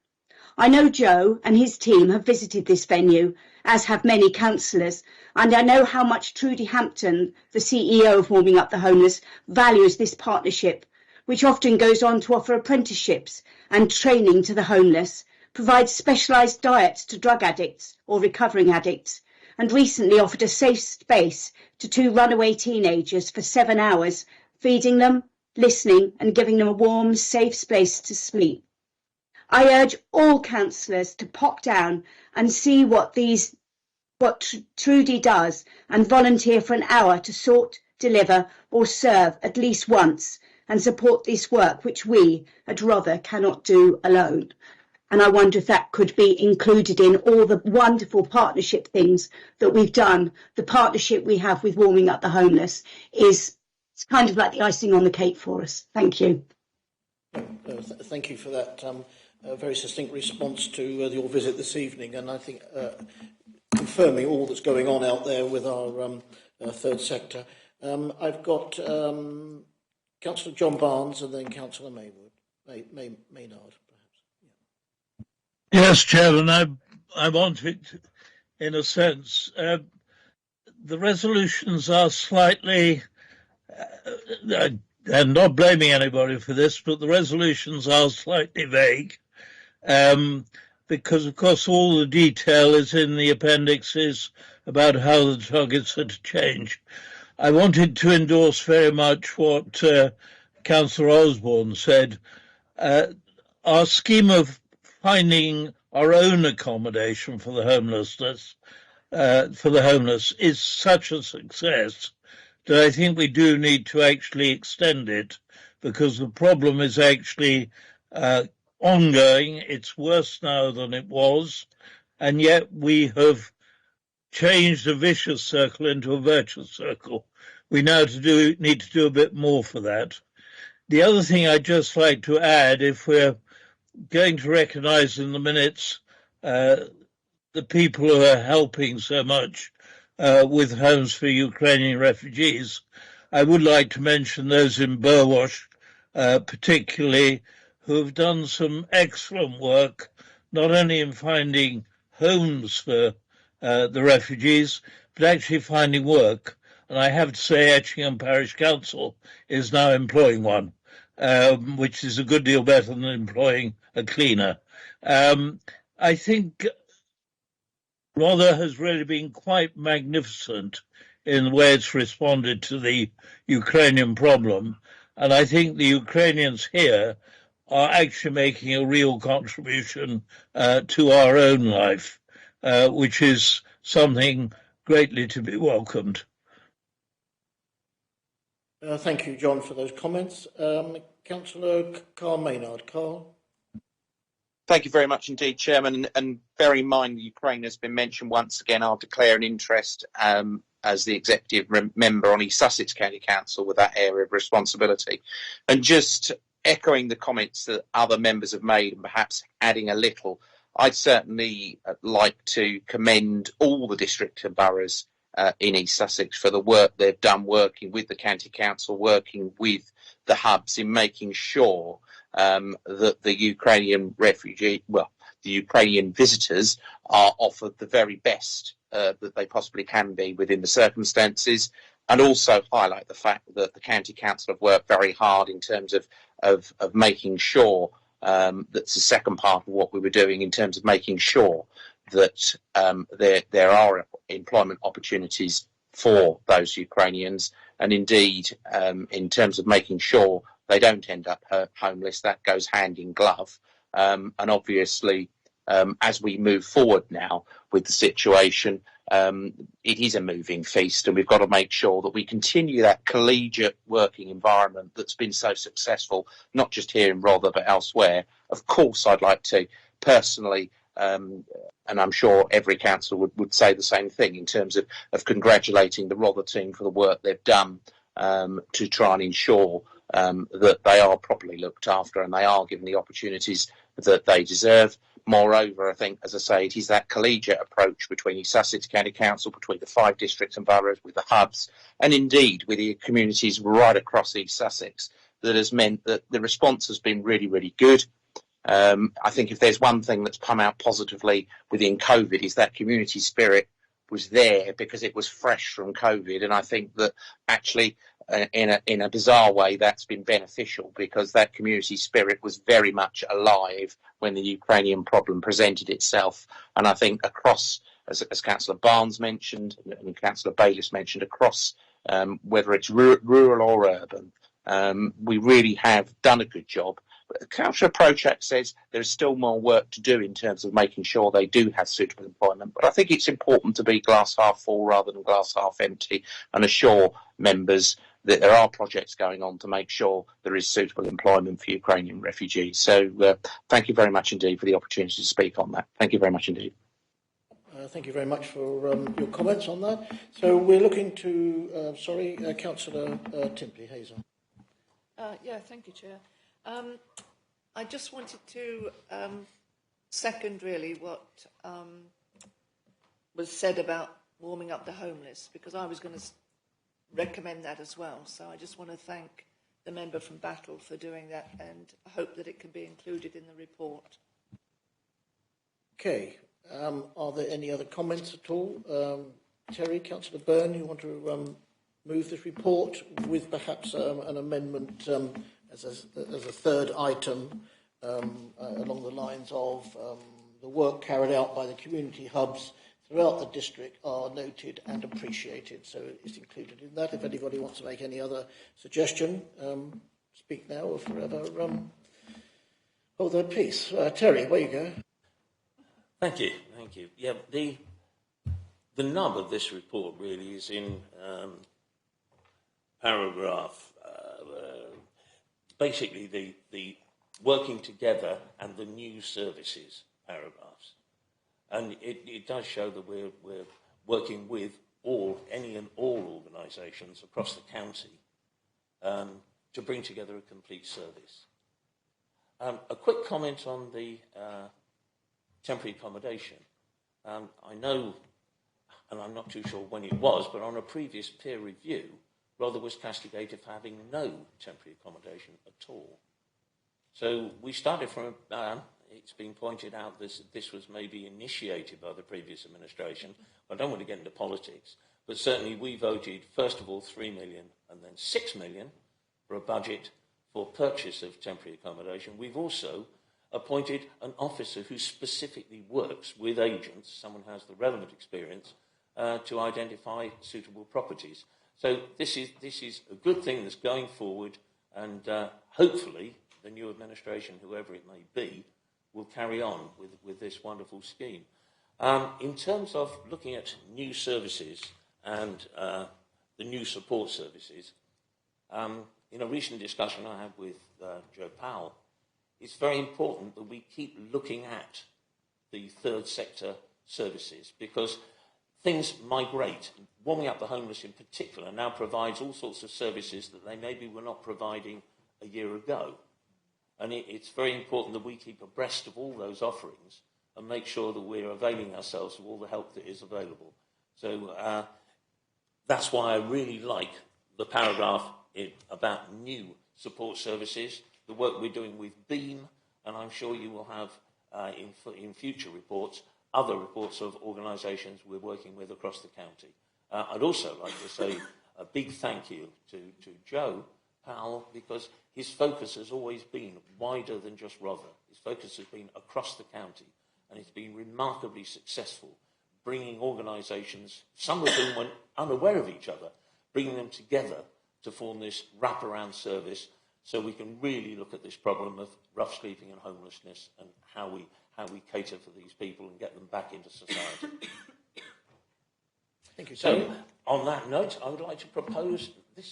I know Joe and his team have visited this venue, as have many councillors, and I know how much Trudy Hampton, the CEO of Warming Up the Homeless, values this partnership, which often goes on to offer apprenticeships and training to the homeless, provides specialised diets to drug addicts or recovering addicts, and recently offered a safe space to 2 runaway teenagers for 7 hours, feeding them, listening and giving them a warm, safe space to sleep. I urge all councillors to pop down and see what Trudy does and volunteer for an hour to sort, deliver or serve at least once and support this work which we at Rother cannot do alone. And I wonder if that could be included in all the wonderful partnership things that we've done. The partnership we have with Warming Up the Homeless is kind of like the icing on the cake for us. Thank you. Thank you for that very succinct response to your visit this evening, and I think confirming all that's going on out there with our third sector. I've got Councillor John Barnes and then Councillor Maynard, perhaps. Yes, Chairman, I wanted, in a sense, the resolutions are slightly and not blaming anybody for this, but the resolutions are slightly vague, because, of course, all the detail is in the appendixes about how the targets are to change. I wanted to endorse very much what Councillor Osborne said. Our scheme of finding our own accommodation for the homeless is such a success that I think we do need to actually extend it, because the problem is actually ongoing. It's worse now than it was, and yet we have changed a vicious circle into a virtuous circle. We now need to do a bit more for that. The other thing I'd just like to add, if we're going to recognise in the minutes the people who are helping so much with homes for Ukrainian refugees, I would like to mention those in Burwash, particularly, who have done some excellent work, not only in finding homes for the refugees, but actually finding work. And I have to say Etchingham Parish Council is now employing one, which is a good deal better than employing a cleaner. I think Rother has really been quite magnificent in the way it's responded to the Ukrainian problem. And I think the Ukrainians here are actually making a real contribution to our own life, which is something greatly to be welcomed. Thank you, John, for those comments. Councillor Carl Maynard. Carl? Thank you very much indeed, Chairman. And bear in mind, Ukraine has been mentioned once again. I'll declare an interest as the executive member on East Sussex County Council with that area of responsibility. And just echoing the comments that other members have made and perhaps adding a little, I'd certainly like to commend all the district and boroughs in East Sussex for the work they've done working with the county council, working with the hubs in making sure that the Ukrainian the Ukrainian visitors are offered the very best that they possibly can be within the circumstances, and also highlight the fact that the county council have worked very hard in terms of making sure that's the second part of what we were doing in terms of making sure that there are employment opportunities for those Ukrainians, and indeed in terms of making sure they don't end up homeless. That goes hand in glove, and obviously as we move forward now with the situation, it is a moving feast, and we've got to make sure that we continue that collegiate working environment that's been so successful, not just here in Rother but elsewhere. Of course, I'd like to personally, and I'm sure every council would say the same thing in terms of congratulating the Rother team for the work they've done to try and ensure that they are properly looked after and they are given the opportunities that they deserve. Moreover, I think, as I say, it is that collegiate approach between East Sussex County Council, between the 5 districts and boroughs, with the hubs, and indeed with the communities right across East Sussex, that has meant that the response has been really, really good. I think if there's one thing that's come out positively within COVID, is that community spirit was there because it was fresh from COVID, and I think that actually in a bizarre way that's been beneficial, because that community spirit was very much alive when the Ukrainian problem presented itself. And I think across, as Councillor Barnes mentioned and Councillor Bayliss mentioned, across whether it's rural or urban, we really have done a good job. But Councillor Prochak says there's still more work to do in terms of making sure they do have suitable employment. But I think it's important to be glass half full rather than glass half empty, and assure members that there are projects going on to make sure there is suitable employment for Ukrainian refugees. So thank you very much indeed for the opportunity to speak on that. Thank you very much indeed. Thank you very much for your comments on that. So we're looking to, Councillor Timpley Hazel. Yeah, thank you, Chair. I just wanted to second really what was said about warming up the homeless, because I was going to recommend that as well. So I just want to thank the member from Battle for doing that, and I hope that it can be included in the report. Okay. Are there any other comments at all? Terry, Councillor Byrne, you want to move this report with perhaps an amendment as a third item along the lines of the work carried out by the community hubs throughout the district are noted and appreciated. So it's included in that. If anybody wants to make any other suggestion, speak now or forever hold their peace. Terry, where you go. Thank you. Yeah, the nub of this report really is in paragraph, basically the working together and the new services paragraphs. And it does show that we're working with any and all organisations across the county to bring together a complete service. A quick comment on the temporary accommodation. I know, and I'm not too sure when it was, but on a previous peer review, Rother was castigated for having no temporary accommodation at all. So we started from, it's been pointed out this was maybe initiated by the previous administration. I don't want to get into politics, but certainly we voted, first of all, 3 million and then 6 million for a budget for purchase of temporary accommodation. We've also appointed an officer who specifically works with agents, someone who has the relevant experience, to identify suitable properties. So this is a good thing that's going forward, and hopefully the new administration, whoever it may be, will carry on with this wonderful scheme. In terms of looking at new services and the new support services, in a recent discussion I had with Joe Powell, it's very important that we keep looking at the third sector services, because things migrate. Warming Up the Homeless in particular now provides all sorts of services that they maybe were not providing a year ago. And it's very important that we keep abreast of all those offerings and make sure that we're availing ourselves of all the help that is available. So that's why I really like the paragraph about new support services, the work we're doing with BEAM, and I'm sure you will have in future reports other reports of organisations we're working with across the county. I'd also like to say a big thank you to Joe Powell, because his focus has always been wider than just Rother. His focus has been across the county, and it's been remarkably successful, bringing organisations, some of whom were unaware of each other, bringing them together to form this wraparound service, so we can really look at this problem of rough sleeping and homelessness and how we cater for these people and get them back into society. Thank you. So, on that note, I would like to propose that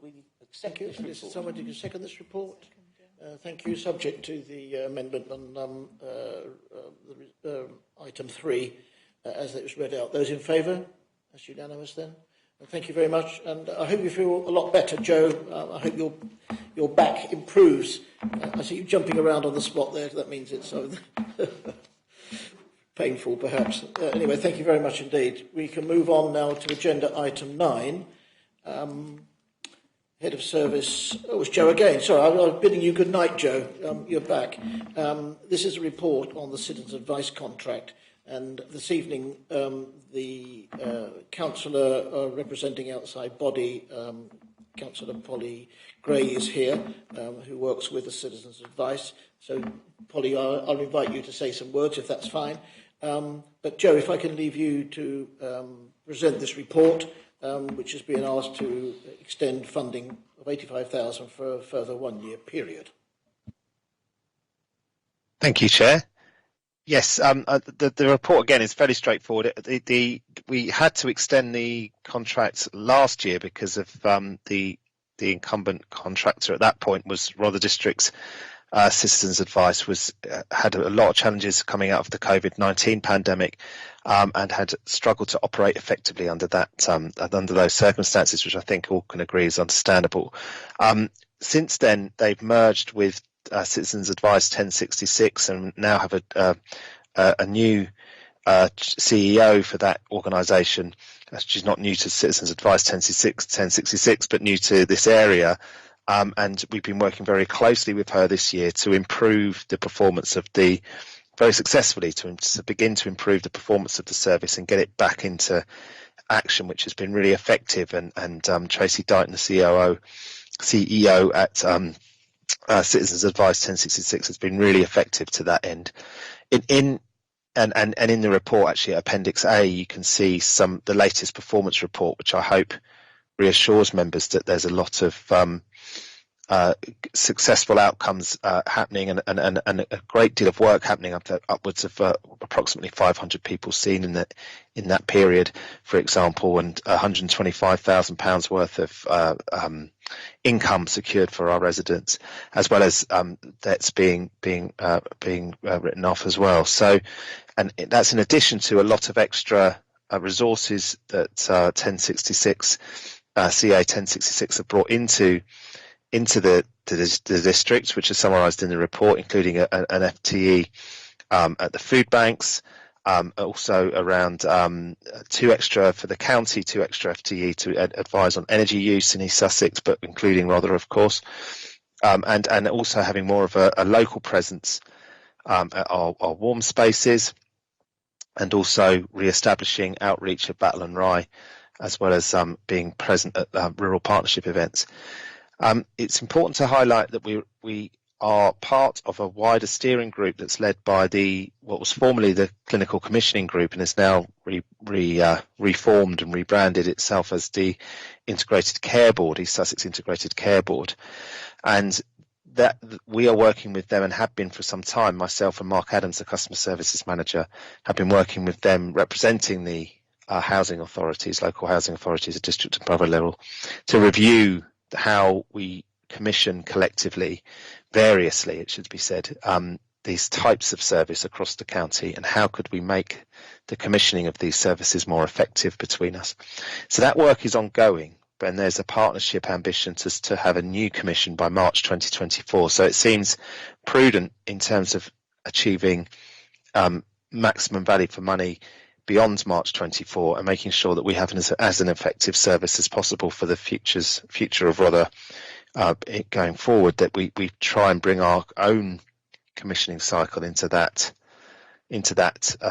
we accept this report. Is somebody to second this report? Thank you. Subject to the amendment on item 3, as it was read out. Those in favour? That's unanimous then. Thank you very much, and I hope you feel a lot better, Joe. I hope your back improves. I see you jumping around on the spot there. That means it's painful, perhaps. Anyway, thank you very much indeed. We can move on now to agenda item 9. Head of Service. Oh, it's Joe again. Sorry, I was bidding you good night, Joe. You're back. This is a report on the Citizens Advice contract. And this evening, the councillor representing outside body, Councillor Polly Gray, is here, who works with the Citizens Advice. So, Polly, I'll invite you to say some words, if that's fine. But, Joe, if I can leave you to present this report, which has been asked to extend funding of $85,000 for a further 1-year period. Thank you, Chair. Yes, the report again is fairly straightforward. We had to extend the contract last year because of the incumbent contractor at that point was Rother District's Citizens Advice had a lot of challenges coming out of the COVID-19 pandemic and had struggled to operate effectively under those circumstances, which I think all can agree is understandable. Since then, they've merged with Citizens Advice 1066 and now have a new CEO for that organisation. She's not new to Citizens Advice 1066, but new to this area. And we've been working very closely with her this year to improve the performance of very successfully to begin to improve the performance of the service and get it back into action, which has been really effective, and Tracy Dighton, the CEO at Citizens Advice 1066, has been really effective to that end. In the report, actually, at Appendix A, you can see the latest performance report, which I hope reassures members that there's a lot of successful outcomes happening, and a great deal of work happening, upwards of approximately 500 people seen in that period, for example, and £125,000 worth of income secured for our residents, as well as debts being written off as well. So, and that's in addition to a lot of extra resources that 1066 CA 1066 have brought into the district, which is summarised in the report, including an FTE at the food banks, also around 2 extra for the county, 2 extra FTE to advise on energy use in East Sussex, but including Rother, of course, and also having more of a local presence at our warm spaces, and also re-establishing outreach at Battle and Rye, as well as being present at rural partnership events. It's important to highlight that we are part of a wider steering group that's led by what was formerly the Clinical Commissioning Group, and is now reformed and rebranded itself as the Integrated Care Board, East Sussex Integrated Care Board. And that we are working with them, and have been for some time. Myself and Mark Adams, the Customer Services Manager, have been working with them, representing the housing authorities, local housing authorities at district and borough level, to review how we commission collectively, variously, it should be said, these types of service across the county, and how could we make the commissioning of these services more effective between us. So that work is ongoing, and there's a partnership ambition to have a new commission by March 2024. So it seems prudent in terms of achieving maximum value for money beyond March 24, and making sure that we have as an effective service as possible for the future of Rother going forward, that we try and bring our own commissioning cycle into that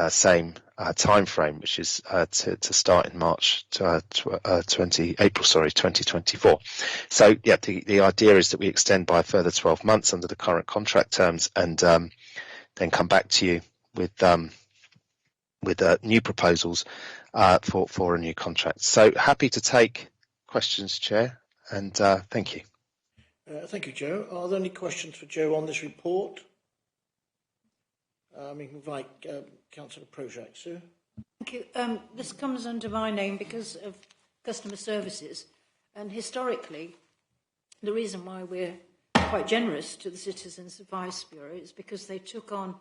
same time frame, which is to start in April 2024. So yeah, the idea is that we extend by a further 12 months under the current contract terms, and then come back to you with new proposals for a new contract. So happy to take questions, Chair, and thank you. Thank you, Joe. Are there any questions for Joe on this report? We can invite Councillor Projak, sir. Thank you. This comes under my name because of customer services, and historically, the reason why we're quite generous to the Citizens Advice Bureau is because they took on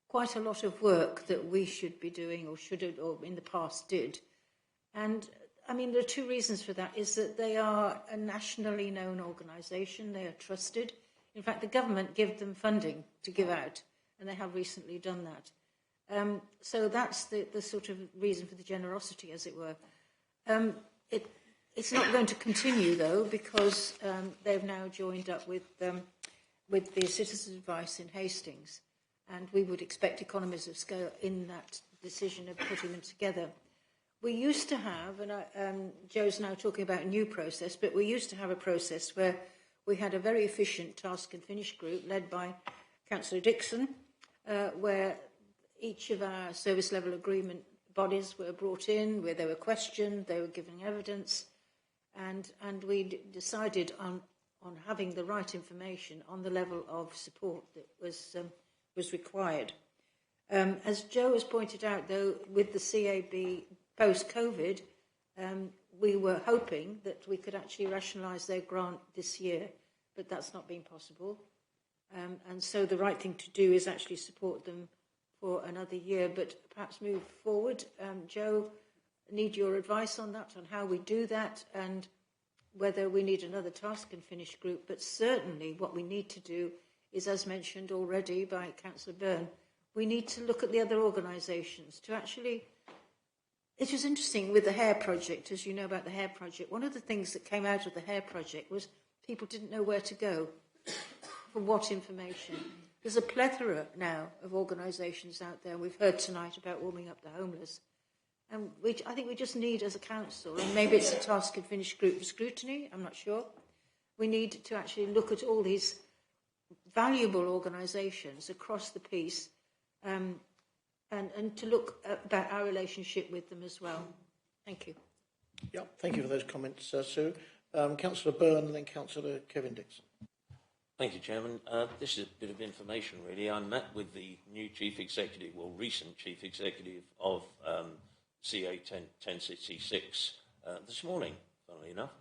quite a lot of work that we should be doing, or should have, or in the past did. And I mean, there are 2 reasons for that. Is that they are a nationally known organisation, they are trusted. In fact, the government give them funding to give out, and they have recently done that. So that's the sort of reason for the generosity, as it were. It's not going to continue, though, because they've now joined up with the Citizens Advice in Hastings, and we would expect economies of scale in that decision of putting them together. We used to have, and Joe's now talking about a new process, but we used to have a process where we had a very efficient task and finish group led by Councillor Dixon, where each of our service level agreement bodies were brought in, where they were questioned, they were given evidence, and we decided on having the right information on the level of support that was required. As Joe has pointed out, though, with the CAB post-COVID, we were hoping that we could actually rationalise their grant this year, but that's not been possible. And so the right thing to do is actually support them for another year, but perhaps move forward. Joe, need your advice on that, on how we do that, and whether we need another task and finish group. But certainly what we need to do is, as mentioned already by Councillor Byrne, we need to look at the other organisations to actually... It was interesting with the HARE project, as you know about the HARE project. One of the things that came out of the HARE project was people didn't know where to go for what information. There's a plethora now of organisations out there. We've heard tonight about warming up the homeless. And I think we just need, as a council, and maybe it's a task of finished group for scrutiny, I'm not sure, we need to actually look at all these valuable organisations across the piece and to look at our relationship with them as well. Thank you. Yeah, thank you for those comments, Sue. Councillor Byrne and then Councillor Kevin Dixon. Thank you, Chairman. This is a bit of information, really. I met with the new Chief Executive, well, recent Chief Executive of CA 1066 this morning, funnily enough.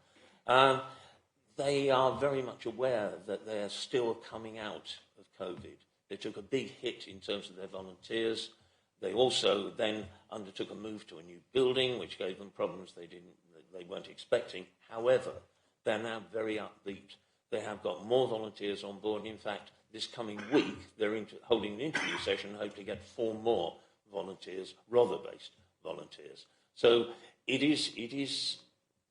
They are very much aware that they're still coming out of COVID. They took a big hit in terms of their volunteers. They also then undertook a move to a new building, which gave them problems they weren't expecting. However, they're now very upbeat. They have got more volunteers on board. In fact, this coming week, they're holding an interview session and hope to get 4 more volunteers, Rother-based volunteers. So it is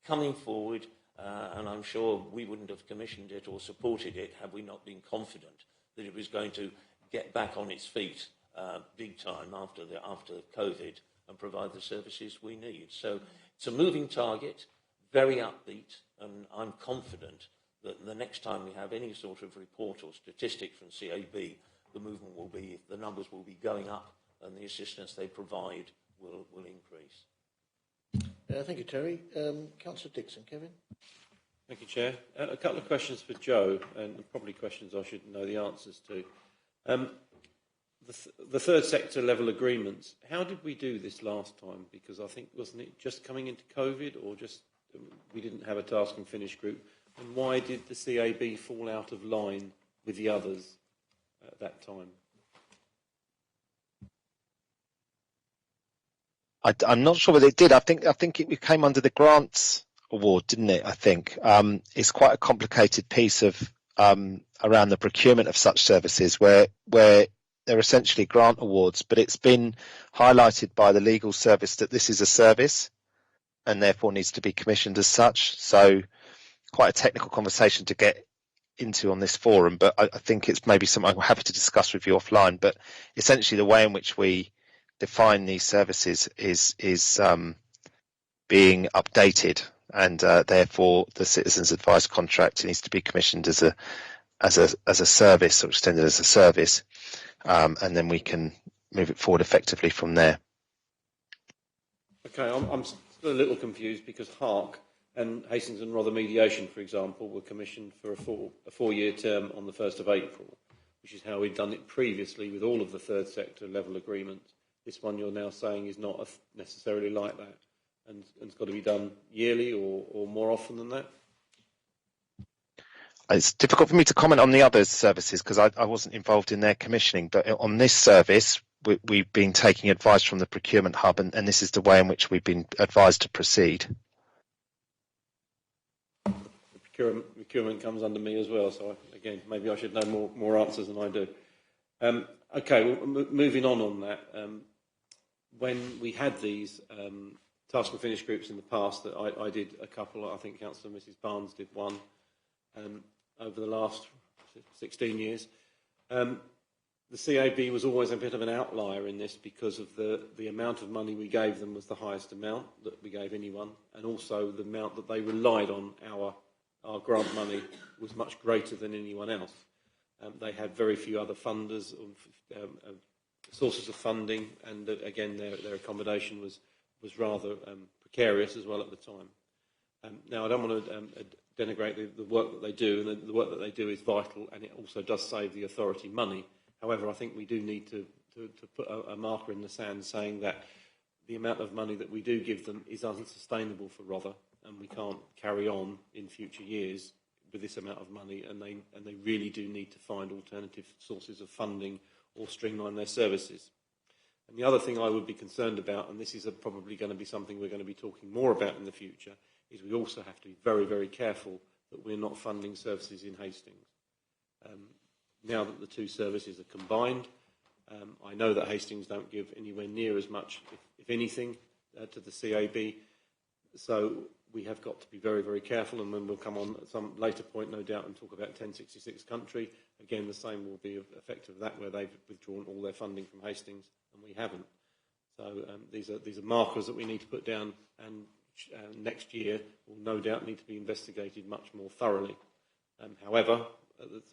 coming forward, and I'm sure we wouldn't have commissioned it or supported it had we not been confident that it was going to get back on its feet big time after COVID and provide the services we need. So it's a moving target, very upbeat, and I'm confident that the next time we have any sort of report or statistic from CAB, the numbers will be going up and the assistance they provide will increase. Thank you, Terry. Councillor Dixon. Kevin? Thank you, Chair. A couple of questions for Joe, and probably questions I should know the answers to. The third sector level agreements, how did we do this last time? Because I think, wasn't it just coming into COVID, or just we didn't have a task and finish group? And why did the CAB fall out of line with the others at that time? I'm not sure whether it did. I think it came under the grants award, didn't it? I think it's quite a complicated piece of around the procurement of such services, where they're essentially grant awards, but it's been highlighted by the legal service that this is a service and therefore needs to be commissioned as such. So quite a technical conversation to get into on this forum, but I think it's maybe something I'm happy to discuss with you offline. But essentially the way in which we define these services is being updated, and therefore the Citizens Advice contract needs to be commissioned as a service, or extended as a service, and then we can move it forward effectively from there. Okay, I'm still a little confused because Hark and Hastings and Rother Mediation, for example, were commissioned for a 4-year term on the 1st of April, which is how we'd done it previously with all of the third sector level agreements. This one you're now saying is not necessarily like that, and it's got to be done yearly or more often than that? It's difficult for me to comment on the other services because I wasn't involved in their commissioning, but on this service, we've been taking advice from the procurement hub, and this is the way in which we've been advised to proceed. The procurement comes under me as well, so again, maybe I should know more answers than I do. Okay, well, moving on that, when we had these task and finish groups in the past, that I did a couple, I think Councillor Mrs Barnes did one, over the last 16 years. The CAB was always a bit of an outlier in this because of the amount of money we gave them was the highest amount that we gave anyone, and also the amount that they relied on our grant money was much greater than anyone else. They had very few other funders, sources of funding, and again their accommodation was rather precarious as well at the time. Now I don't want to denigrate the work that they do, and the work that they do is vital, and it also does save the authority money. However, I think we do need to put a marker in the sand saying that the amount of money that we do give them is unsustainable for Rother, and we can't carry on in future years with this amount of money, and they really do need to find alternative sources of funding or streamline their services. And the other thing I would be concerned about, and this is probably going to be something we're going to be talking more about in the future, is we also have to be very, very careful that we're not funding services in Hastings. Now that the two services are combined, I know that Hastings don't give anywhere near as much, if anything, to the CAB. So we have got to be very, very careful, and then we'll come on at some later point, no doubt, and talk about 1066 country. Again, the same will be effective of that, where they've withdrawn all their funding from Hastings, and we haven't. So these are markers that we need to put down, and next year will no doubt need to be investigated much more thoroughly. However,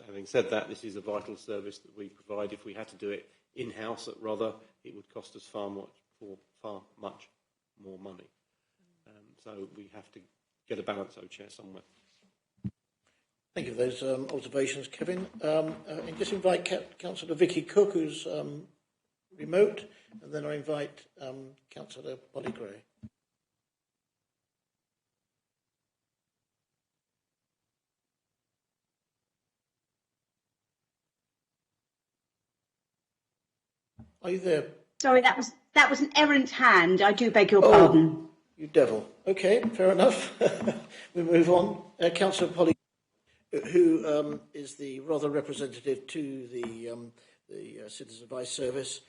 having said that, this is a vital service that we provide. If we had to do it in-house at Rother, it would cost us far much more money. So we have to get a balance, Chair, somewhere. Thank you for those observations, Kevin. And just invite Councillor Vicky Cook, who's remote, and then I invite Councillor Polly Gray. Are you there? Sorry, that was an errant hand. I do beg your pardon. You devil. Okay, fair enough. We move on. Councillor Polly, who is the Rother representative to the Citizens Advice Service.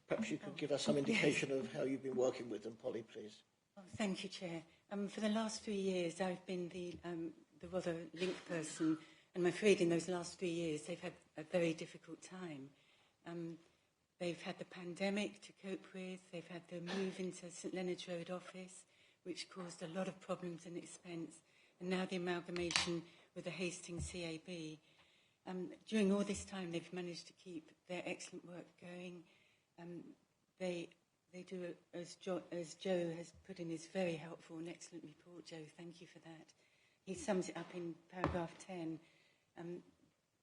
Perhaps you could give us some indication of how you've been working with them, Polly, please. Oh, thank you, Chair. For the last 3 years, I've been the Rother link person, and I'm afraid in those last 3 years, they've had a very difficult time. They've had the pandemic to cope with. They've had the move into St Leonard's Road office, which caused a lot of problems and expense, and now the amalgamation with the Hastings CAB. During all this time, they've managed to keep their excellent work going. They do, as Joe has put in his very helpful and excellent report. Joe, thank you for that. He sums it up in paragraph 10.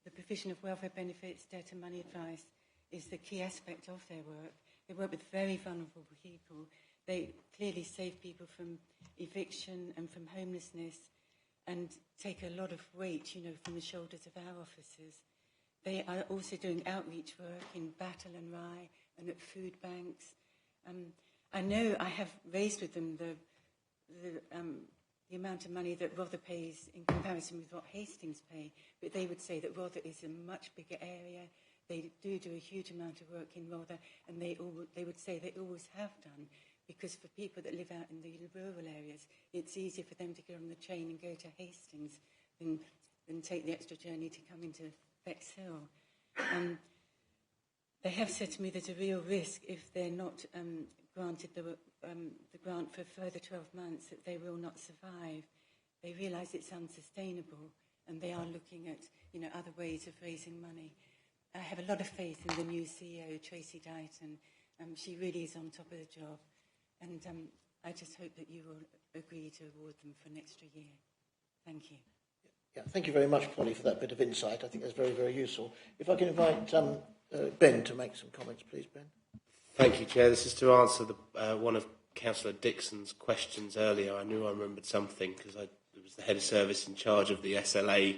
The provision of welfare benefits, debt and money advice is the key aspect of their work. They work with very vulnerable people. They clearly save people from eviction and from homelessness, and take a lot of weight, from the shoulders of our officers. They are also doing outreach work in Battle and Rye and at food banks. I know I have raised with them the amount of money that Rother pays in comparison with what Hastings pay, but they would say that Rother is a much bigger area. They do a huge amount of work in Rother, and they would say they always have done, because for people that live out in the rural areas, it's easier for them to get on the train and go to Hastings than take the extra journey to come into Bexhill. They have said to me there's a real risk if they're not granted the grant for a further 12 months that they will not survive. They realise it's unsustainable, and they are looking at other ways of raising money. I have a lot of faith in the new CEO, Tracy Dighton. She really is on top of the job, and I just hope that you will agree to award them for an extra year. Thank you. Yeah, thank you very much, Polly, for that bit of insight. I think that's very, very useful. If I can invite Ben to make some comments, please, Ben. Thank you, Chair. This is to answer one of Councillor Dixon's questions earlier. I knew I remembered something because I was the head of service in charge of the SLA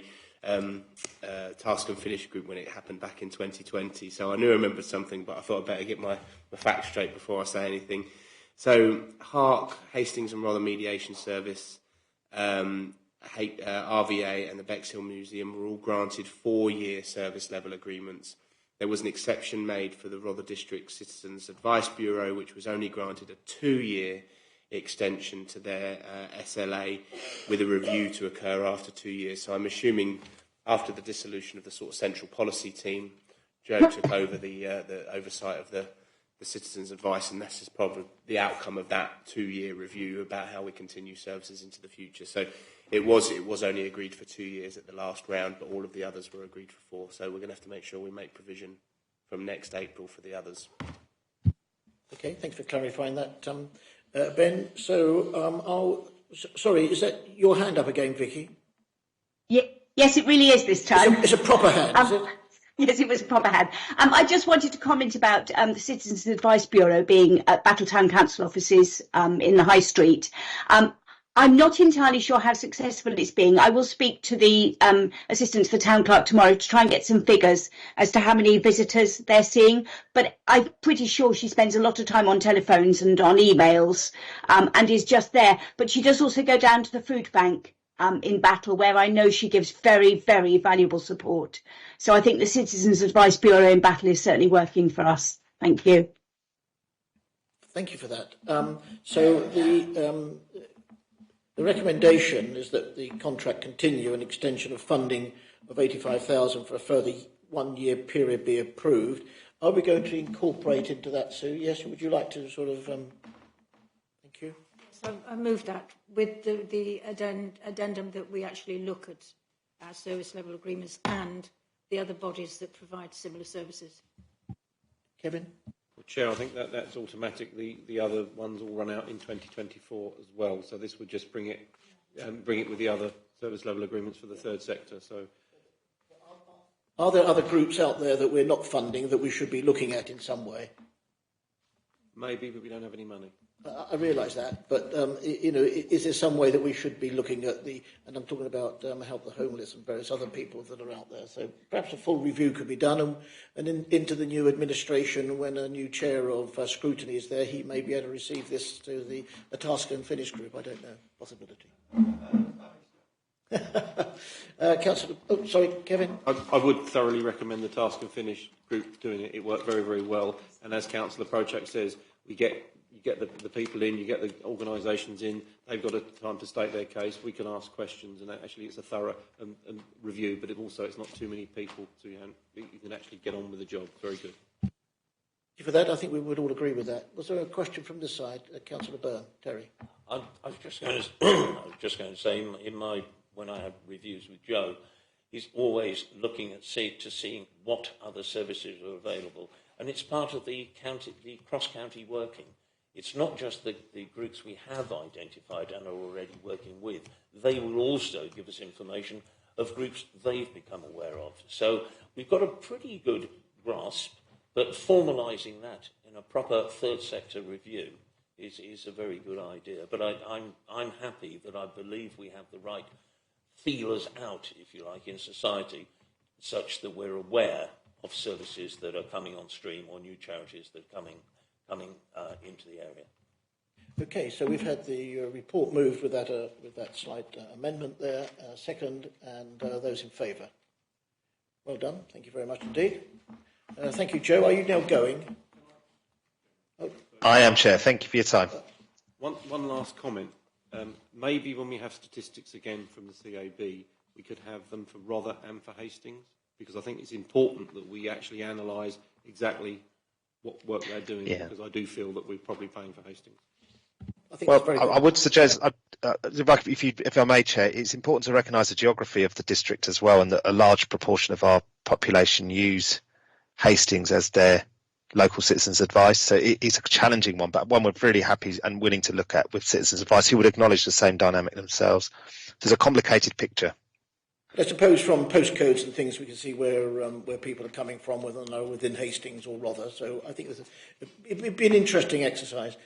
task and finish group when it happened back in 2020. So I knew I remembered something, but I thought I'd better get my facts straight before I say anything. So HARC, Hastings and Rother Mediation Service, RVA and the Bexhill Museum were all granted 4-year service level agreements. There was an exception made for the Rother District Citizens Advice Bureau, which was only granted a 2-year extension to their SLA, with a review to occur after 2 years. So I'm assuming after the dissolution of the sort of central policy team, Joe took over the oversight of the Citizens Advice, and this is probably the outcome of that 2-year review about how we continue services into the future. So it was only agreed for 2 years at the last round, but all of the others were agreed for 4. So we're going to have to make sure we make provision from next April for the others. Okay, thanks for clarifying that, Ben. So, sorry, is that your hand up again, Vicky? Yeah, yes, it really is this time. It's a proper hand, is it? Yes, it was a proper hand. I just wanted to comment about the Citizens Advice Bureau being at Battletown Council offices in the High Street. I'm not entirely sure how successful it's being. I will speak to the assistants for Town Clerk tomorrow to try and get some figures as to how many visitors they're seeing. But I'm pretty sure she spends a lot of time on telephones and on emails and is just there. But she does also go down to the food bank in Battle, where I know she gives very, very valuable support. So I think the Citizens Advice Bureau in Battle is certainly working for us. Thank you. Thank you for that. So the recommendation is that the contract continue, an extension of funding of 85,000 for a further 1-year period be approved. Are we going to incorporate into that, Sue? Yes, would you like to sort of... thank you. So I move that with the addendum that we actually look at our service level agreements and the other bodies that provide similar services. Kevin? Well, Chair, I think that's automatic. The other ones all run out in 2024 as well. So this would just bring it with the other service level agreements for the third sector. So, are there other groups out there that we're not funding that we should be looking at in some way? Maybe, but we don't have any money. I realise that, but is there some way that we should be looking at and I'm talking about Help the Homeless and various other people that are out there. So perhaps a full review could be done, and into the new administration, when a new chair of scrutiny is there, he may be able to receive this to the Task and Finish group. I don't know, possibility. Councillor, sorry, Kevin. I would thoroughly recommend the Task and Finish group doing it. It worked very, very well, and as Councillor Prochak says, you get the people in, you get the organisations in, they've got a time to state their case, we can ask questions, and actually it's a thorough review, but it's not too many people, so you can actually get on with the job. Very good. Thank you for that. I think we would all agree with that. Was there a question from this side? Councillor Byrne. Terry. I was just going to say, when I have reviews with Joe, he's always looking at seeing what other services are available. And it's part of the cross-county working. It's not just the groups we have identified and are already working with. They will also give us information of groups they've become aware of. So we've got a pretty good grasp, but formalising that in a proper third sector review is a very good idea. But I'm happy that I believe we have the right feelers out, if you like, in society, such that we're aware of services that are coming on stream or new charities that are coming into the area. Okay, so we've had the report moved with that slight amendment there, second, and those in favour. Well done. Thank you very much indeed. Thank you, Joe. Are you now going? Oh. I am, Chair. Thank you for your time. One last comment. Maybe when we have statistics again from the CAB, we could have them for Rother and for Hastings, because I think it's important that we actually analyse exactly what work they're doing, because I do feel that we're probably paying for Hastings. I would suggest, if I may, Chair, it's important to recognise the geography of the district as well, and that a large proportion of our population use Hastings as their local citizens' advice. So it's a challenging one, but one we're really happy and willing to look at with citizens' advice who would acknowledge the same dynamic themselves. There's a complicated picture. I suppose from postcodes and things we can see where people are coming from, whether they're within Hastings or Rother. So I think it would be an interesting exercise.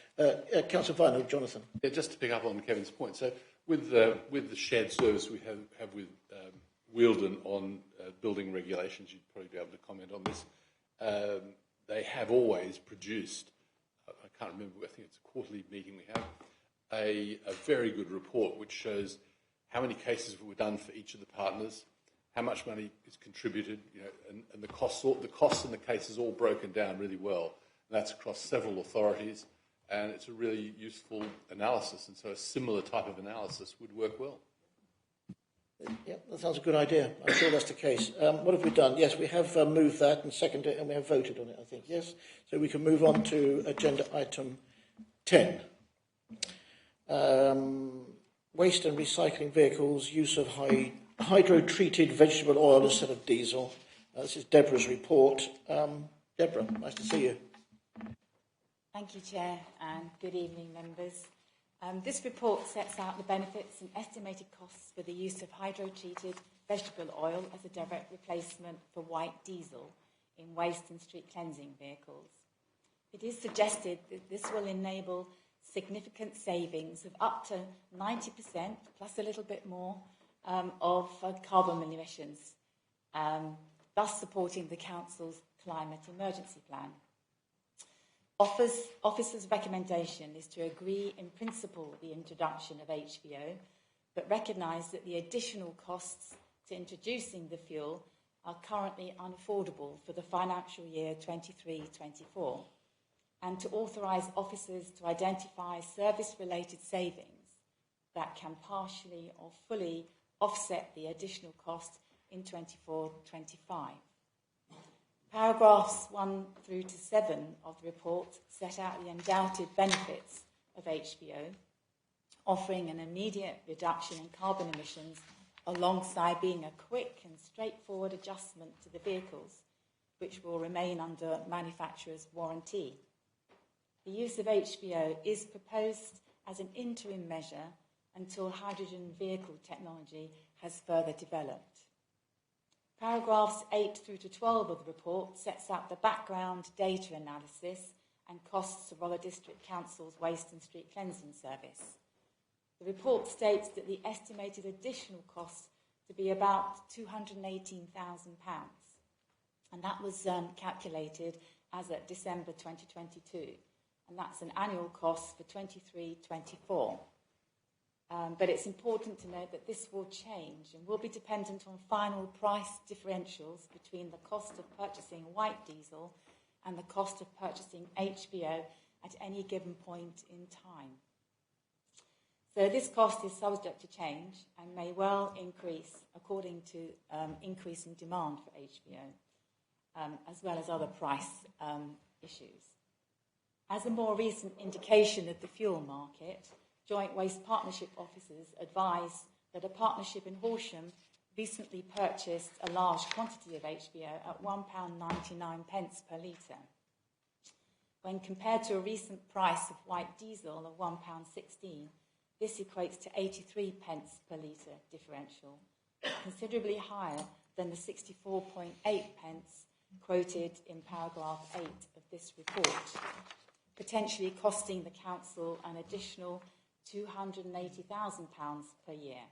Councillor Vinall, Jonathan. Yeah, just to pick up on Kevin's point. So with the shared service we have with Wealden on building regulations, you'd probably be able to comment on this. They have always produced, I can't remember, I think it's a quarterly meeting we have, a very good report which shows how many cases were done for each of the partners, how much money is contributed, and the costs and the cases all broken down really well. And that's across several authorities, and it's a really useful analysis. And so a similar type of analysis would work well. Yeah, that sounds a good idea. I'm sure that's the case. What have we done? Yes, we have moved that and seconded it, and we have voted on it, I think. Yes? So we can move on to agenda item 10. Waste and recycling vehicles, use of hydro-treated vegetable oil instead of diesel. This is Deborah's report. Deborah, nice to see you. Thank you, Chair, and good evening, members. This report sets out the benefits and estimated costs for the use of hydro-treated vegetable oil as a direct replacement for white diesel in waste and street cleansing vehicles. It is suggested that this will enable significant savings of up to 90%, plus a little bit more, of carbon emissions, thus supporting the Council's climate emergency plan. Officer's recommendation is to agree in principle the introduction of HVO, but recognise that the additional costs to introducing the fuel are currently unaffordable for the financial year 23-24, and to authorise officers to identify service-related savings that can partially or fully offset the additional cost in 24-25. Paragraphs 1 through to 7 of the report set out the undoubted benefits of HVO, offering an immediate reduction in carbon emissions alongside being a quick and straightforward adjustment to the vehicles, which will remain under manufacturer's warranty. The use of HVO is proposed as an interim measure until hydrogen vehicle technology has further developed. Paragraphs 8 through to 12 of the report sets out the background data analysis and costs of Rolla District Council's waste and street cleansing service. The report states that the estimated additional cost to be about £218,000, and that was calculated as at December 2022, and that's an annual cost for 23-24. But it's important to note that this will change and will be dependent on final price differentials between the cost of purchasing white diesel and the cost of purchasing HVO at any given point in time. So this cost is subject to change and may well increase according to increasing demand for HVO, as well as other price issues. As a more recent indication of the fuel market, Joint Waste Partnership officers advise that a partnership in Horsham recently purchased a large quantity of HVO at £1.99 per litre. When compared to a recent price of white diesel of £1.16, this equates to 83 pence per litre differential, considerably higher than the 64.8 pence quoted in paragraph 8 of this report, potentially costing the council an additional £280,000 per year.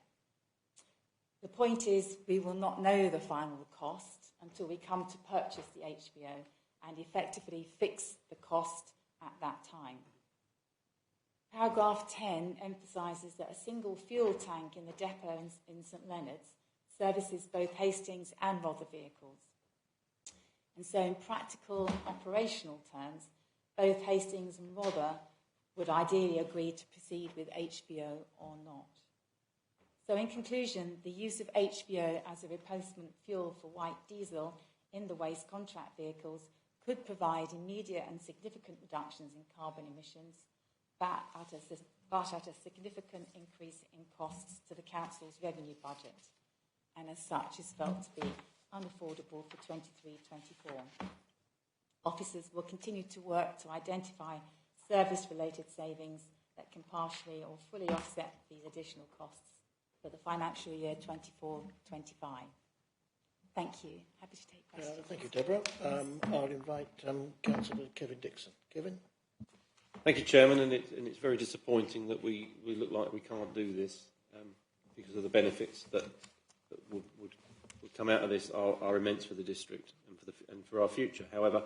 The point is, we will not know the final cost until we come to purchase the HVO and effectively fix the cost at that time. Paragraph 10 emphasises that a single fuel tank in the depot in St Leonard's services both Hastings and Rother vehicles. And so in practical and operational terms, both Hastings and Rother would ideally agree to proceed with HVO or not. So in conclusion, the use of HVO as a replacement fuel for white diesel in the waste contract vehicles could provide immediate and significant reductions in carbon emissions, but at a significant increase in costs to the council's revenue budget, and as such is felt to be unaffordable for 23-24. Officers will continue to work to identify service-related savings that can partially or fully offset these additional costs for the financial year 24-25. Thank you. Happy to take questions. Thank you, Deborah. I'll invite Councillor Kevin Dixon. Kevin? Thank you, Chairman, and it's very disappointing that we look like we can't do this because of the benefits that would come out of this are immense for the district and for our future. However,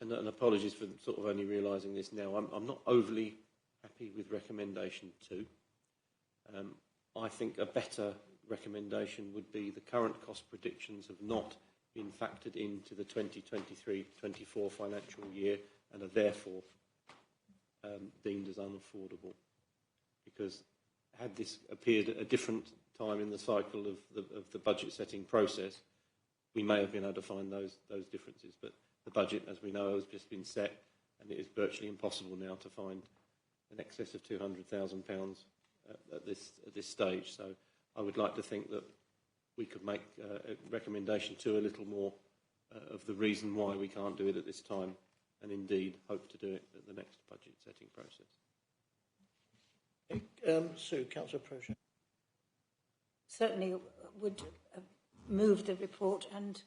and apologies for sort of only realising this now, I'm not overly happy with recommendation 2. I think a better recommendation would be the current cost predictions have not been factored into the 2023-24 financial year and are therefore deemed as unaffordable. Because had this appeared at a different time in the cycle of the budget setting process, we may have been able to find those differences. But the budget, as we know, has just been set, and it is virtually impossible now to find in excess of £200,000 at this stage. So I would like to think that we could make a recommendation to a little more of the reason why we can't do it at this time, and indeed hope to do it at the next budget setting process. Sue, Councillor Prosher. Certainly would move the report and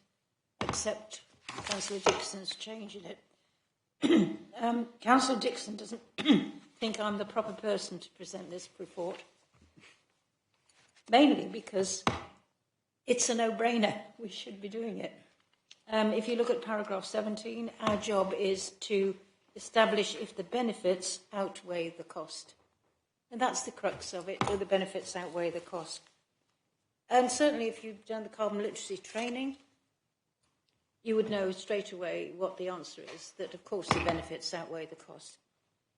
accept Councillor Dixon's change in it. Councillor Dixon doesn't think I'm the proper person to present this report, mainly because it's a no-brainer. We should be doing it. If you look at paragraph 17, our job is to establish if the benefits outweigh the cost. And that's the crux of it, do the benefits outweigh the cost? And certainly if you've done the carbon literacy training, you would know straight away what the answer is, that of course the benefits outweigh the cost.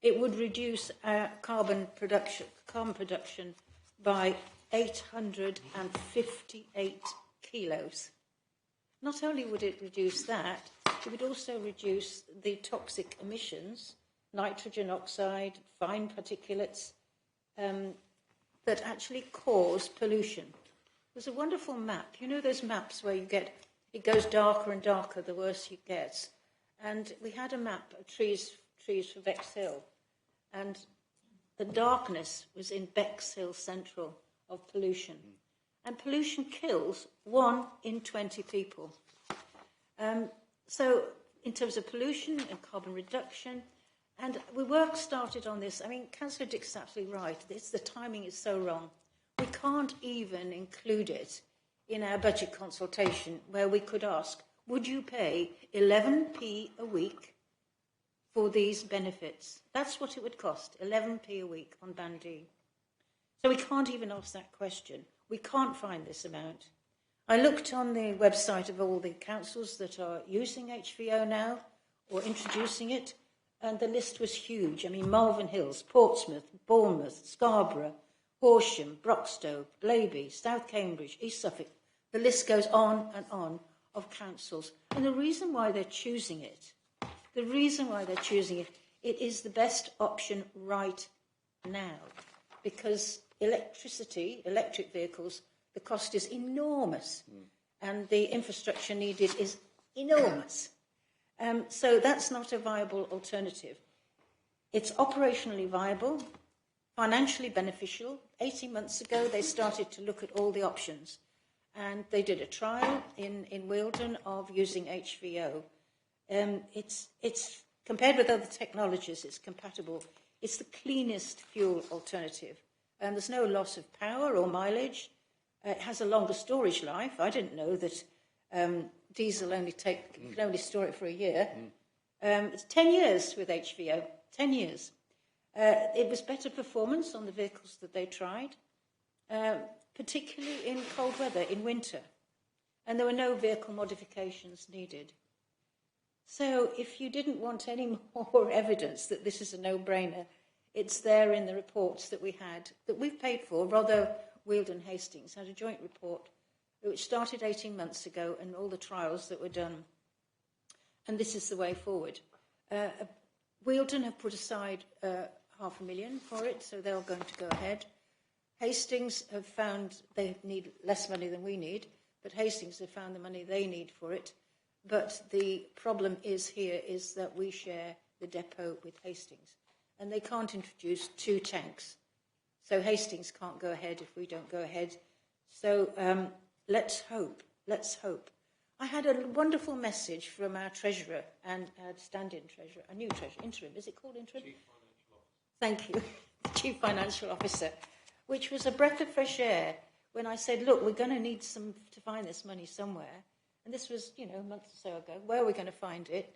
It would reduce our carbon production by 858 kilos. not only would it reduce that, it would also reduce the toxic emissions, nitrogen oxide, fine particulates, that actually cause pollution. There's a wonderful map. You know those maps where it goes darker and darker the worse it gets. And we had a map of trees for Bexhill, and the darkness was in Bexhill Central of pollution. And pollution kills 1 in 20 people. So in terms of pollution and carbon reduction, and work started on this. I mean, Councillor Dix is absolutely right. The timing is so wrong. We can't even include it in our budget consultation where we could ask, would you pay 11p a week for these benefits? That's what it would cost, 11p a week on Band D. So we can't even ask that question. We can't find this amount. I looked on the website of all the councils that are using HVO now or introducing it, and the list was huge. I mean, Malvern Hills, Portsmouth, Bournemouth, Scarborough, Horsham, Broxtowe, Blaby, South Cambridge, East Suffolk. The list goes on and on of councils. And the reason why they're choosing it, it is the best option right now, because electric vehicles, the cost is enormous, and the infrastructure needed is enormous. So that's not a viable alternative. It's operationally viable, financially beneficial. 18 months ago, they started to look at all the options, and they did a trial in Wealdon of using HVO. It's compared with other technologies, it's compatible. It's the cleanest fuel alternative. There's no loss of power or mileage. It has a longer storage life. I didn't know that diesel you can only store it for a year. It's 10 years with HVO, 10 years. It was better performance on the vehicles that they tried, particularly in cold weather, in winter. And there were no vehicle modifications needed. So if you didn't want any more evidence that this is a no-brainer, it's there in the reports that we had, that we've paid for. Rother, Wealdon, Hastings had a joint report which started 18 months ago, and all the trials that were done. And this is the way forward. Wealdon have put aside $500,000 for it, so they're going to go ahead. Hastings have found they need less money than we need, but Hastings have found the money they need for it. But the problem is that we share the depot with Hastings, and they can't introduce 2 tanks. So Hastings can't go ahead if we don't go ahead. So let's hope. I had a wonderful message from our treasurer and our stand-in treasurer, a new treasurer, interim. Is it called interim? Chief Financial Officer. Thank you, the Chief Financial Officer, which was a breath of fresh air when I said, look, we're going to need to find this money somewhere. And this was, a month or so ago. Where are we going to find it?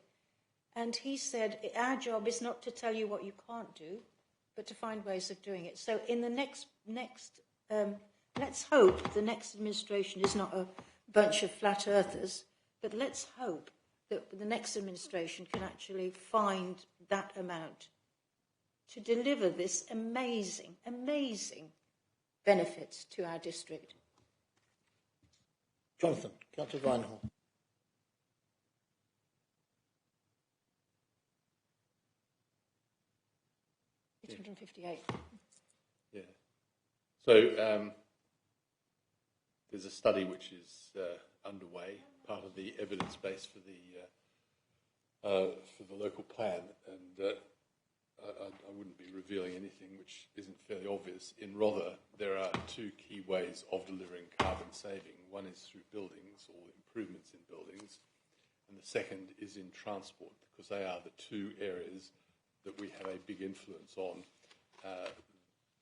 And he said, our job is not to tell you what you can't do, but to find ways of doing it. So in the next let's hope the next administration is not a bunch of flat earthers, but let's hope that the next administration can actually find that amount to deliver this amazing, amazing benefits to our district. Jonathan, Councillor Vinehall. It's 158. Yeah. So there's a study which is underway, part of the evidence base for the local plan, and I wouldn't be revealing anything which isn't fairly obvious. In Rother, there are 2 key ways of delivering carbon saving. One is through buildings or improvements in buildings, and the second is in transport, because they are the 2 areas that we have a big influence on.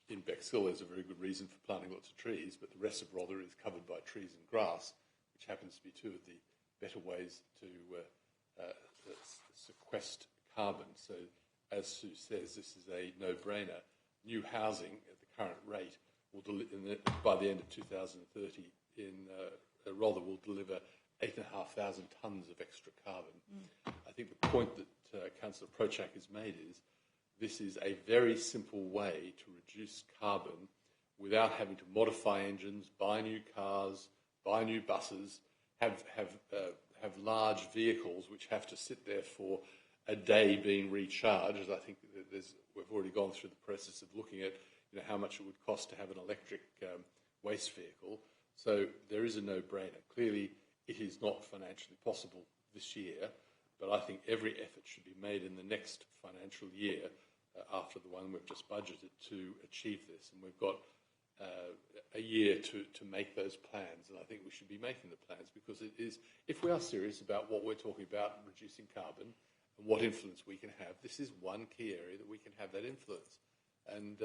In Bexhill, there's a very good reason for planting lots of trees, but the rest of Rother is covered by trees and grass, which happens to be 2 of the better ways to sequester carbon. So, as Sue says, this is a no-brainer. New housing at the current rate will by the end of 2030 in Rother will deliver 8,500 tonnes of extra carbon. I think the point that Councillor Prochak has made is this is a very simple way to reduce carbon without having to modify engines, buy new cars, buy new buses, have large vehicles which have to sit there for a day being recharged. I think we've already gone through the process of looking at how much it would cost to have an electric waste vehicle. So there is a no-brainer. Clearly, it is not financially possible this year, but I think every effort should be made in the next financial year after the one we've just budgeted to achieve this. And we've got a year to make those plans, and I think we should be making the plans, because it is, if we are serious about what we're talking about, reducing carbon and what influence we can have, this is one key area that we can have that influence. And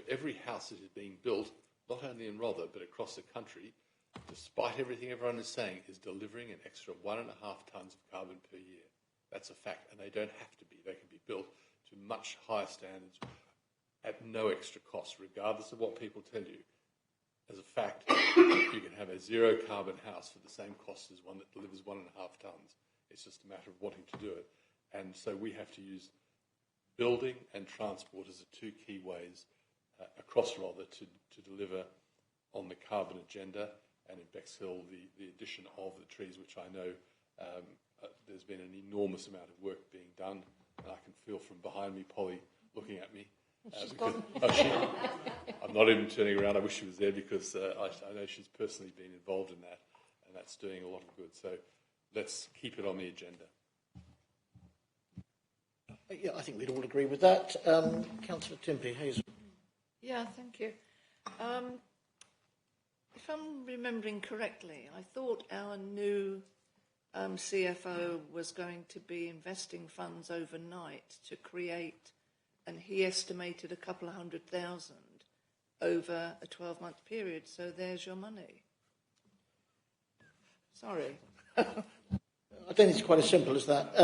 every house that is being built, not only in Rother but across the country, despite everything everyone is saying, is delivering an extra 1.5 tonnes of carbon per year. That's a fact, and they don't have to be. They can be built to much higher standards at no extra cost, regardless of what people tell you. As a fact, you can have a zero carbon house for the same cost as one that delivers 1.5 tonnes. It's just a matter of wanting to do it. And so we have to use building and transport as the two key ways across Rother to deliver on the carbon agenda, and in Bexhill the addition of the trees, which I know there's been an enormous amount of work being done, and I can feel from behind me Polly looking at me. I'm not even turning around. I wish she was there, because I know she's personally been involved in that, and that's doing a lot of good. So let's keep it on the agenda. Yeah, I think we'd all agree with that. Councillor Timpey, Hazel. Yeah, thank you. If I'm remembering correctly, I thought our new CFO was going to be investing funds overnight to create, and he estimated a couple of 100,000 over a 12-month period. So there's your money. Sorry. I don't think it's quite as simple as that.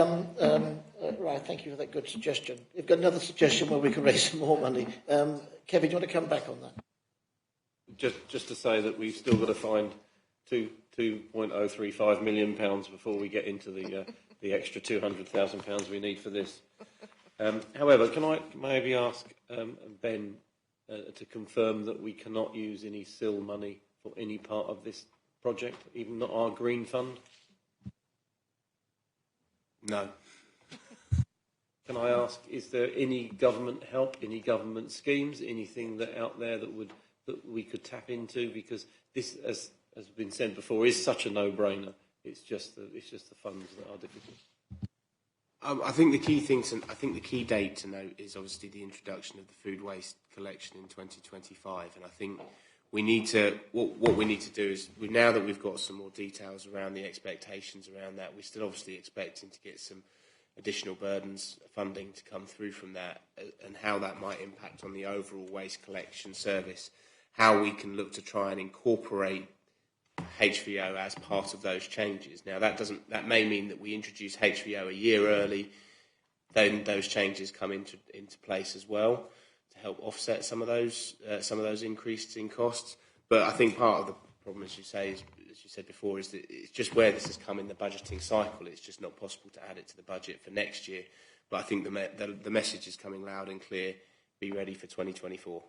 Right, thank you for that good suggestion. You've got another suggestion where we can raise some more money. Kevin, do you want to come back on that? Just to say that we've still got to find £2.035 million before we get into the extra £200,000 we need for this. However, can I maybe ask Ben to confirm that we cannot use any SIL money for any part of this project, even not our green fund? No. Can I ask, is there any government help, any government schemes, anything out there that we could tap into? Because this, as has been said before, is such a no-brainer. It's just the funds that are difficult. I think the key things, and I think the key date to note is obviously the introduction of the food waste collection in 2025. And I think we need to, what we need to do is, now that we've got some more details around the expectations around that, we're still obviously expecting to get some additional burdens funding to come through from that, and how that might impact on the overall waste collection service, how we can look to try and incorporate HVO as part of those changes. Now that may mean that we introduce HVO a year early, then those changes come into place as well to help offset some of those increases in costs. But I think part of the problem, as you say, is, as you said before, is that it's just where this has come in the budgeting cycle. It's just not possible to add it to the budget for next year. But I think the message is coming loud and clear. Be ready for 2024.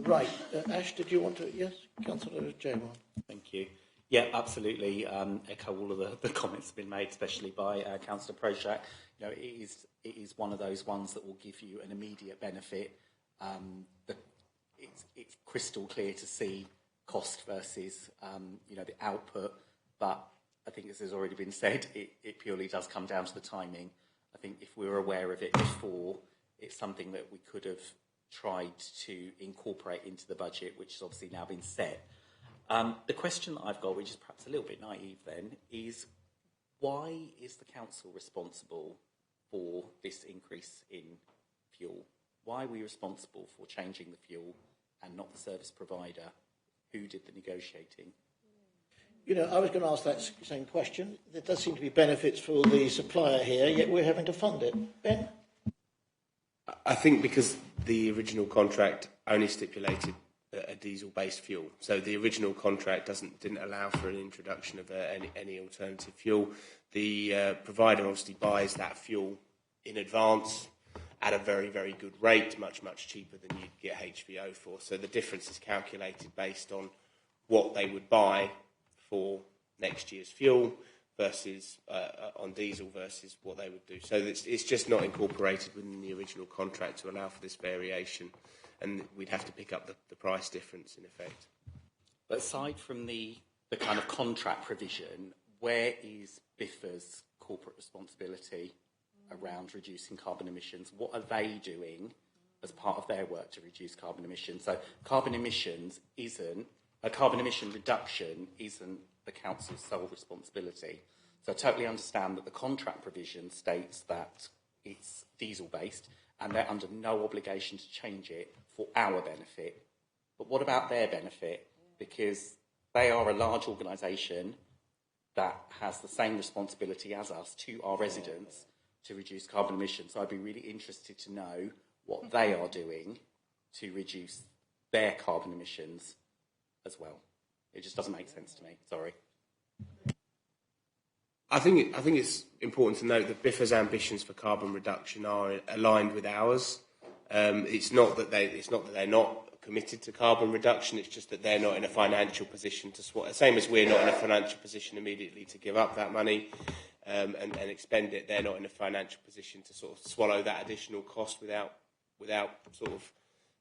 Right. Ash, did you want to? Yes, Councillor Jaywell. Thank you. Yeah, absolutely. Echo all of the comments that have been made, especially by Councillor Proshak. It is one of those ones that will give you an immediate benefit. It's crystal clear to see cost versus the output, but I think, as has already been said, it purely does come down to the timing. I think if we were aware of it before, it's something that we could have tried to incorporate into the budget, which has obviously now been set. The question that I've got, which is perhaps a little bit naive then, is why is the council responsible for this increase in fuel? Why are we responsible for changing the fuel and not the service provider? Who did the negotiating? I was going to ask that same question. There does seem to be benefits for the supplier here, yet we're having to fund it. Ben? I think because the original contract only stipulated a diesel-based fuel, so the original contract didn't allow for an introduction of any alternative fuel. The provider obviously buys that fuel in advance at a very, very good rate, much, much cheaper than you'd get HVO for. So the difference is calculated based on what they would buy for next year's fuel versus on diesel versus what they would do. So it's just not incorporated within the original contract to allow for this variation, and we'd have to pick up the price difference in effect. But aside from the kind of contract provision, where is Biffa's corporate responsibility around reducing carbon emissions? What are they doing as part of their work to reduce carbon emissions? So carbon emission reduction isn't the council's sole responsibility. So I totally understand that the contract provision states that it's diesel-based and they're under no obligation to change it for our benefit. But what about their benefit? Because they are a large organisation that has the same responsibility as us to our residents to reduce carbon emissions. So I'd be really interested to know what they are doing to reduce their carbon emissions as well. It just doesn't make sense to me. Sorry. I think it's important to note that Biffa's ambitions for carbon reduction are aligned with ours. It's not that they're not committed to carbon reduction. It's just that they're not in a financial position to same as we're not in a financial position immediately to give up that money and expend it. They're not in a financial position to sort of swallow that additional cost without sort of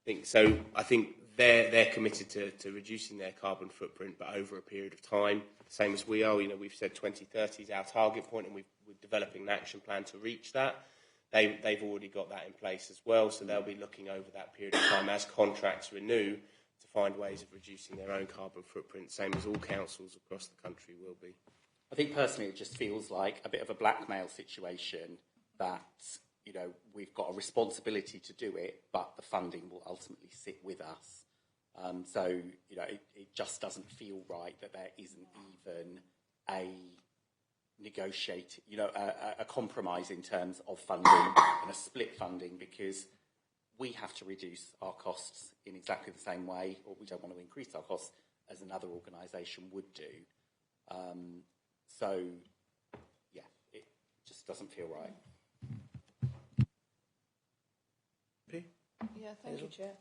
think. So I think they're committed to reducing their carbon footprint, but over a period of time, same as we are. You know, we've said 2030 is our target point, and we're developing an action plan to reach that. They've already got that in place as well, so they'll be looking over that period of time as contracts renew to find ways of reducing their own carbon footprint, same as all councils across the country will be. I think personally it just feels like a bit of a blackmail situation that, you know, we've got a responsibility to do it, but the funding will ultimately sit with us. So, you know, it just doesn't feel right that there isn't even a negotiate, you know, a compromise in terms of funding and a split funding, because we have to reduce our costs in exactly the same way, or we don't want to increase our costs as another organisation would do. So, yeah, it just doesn't feel right. Yeah, thank you, Chair.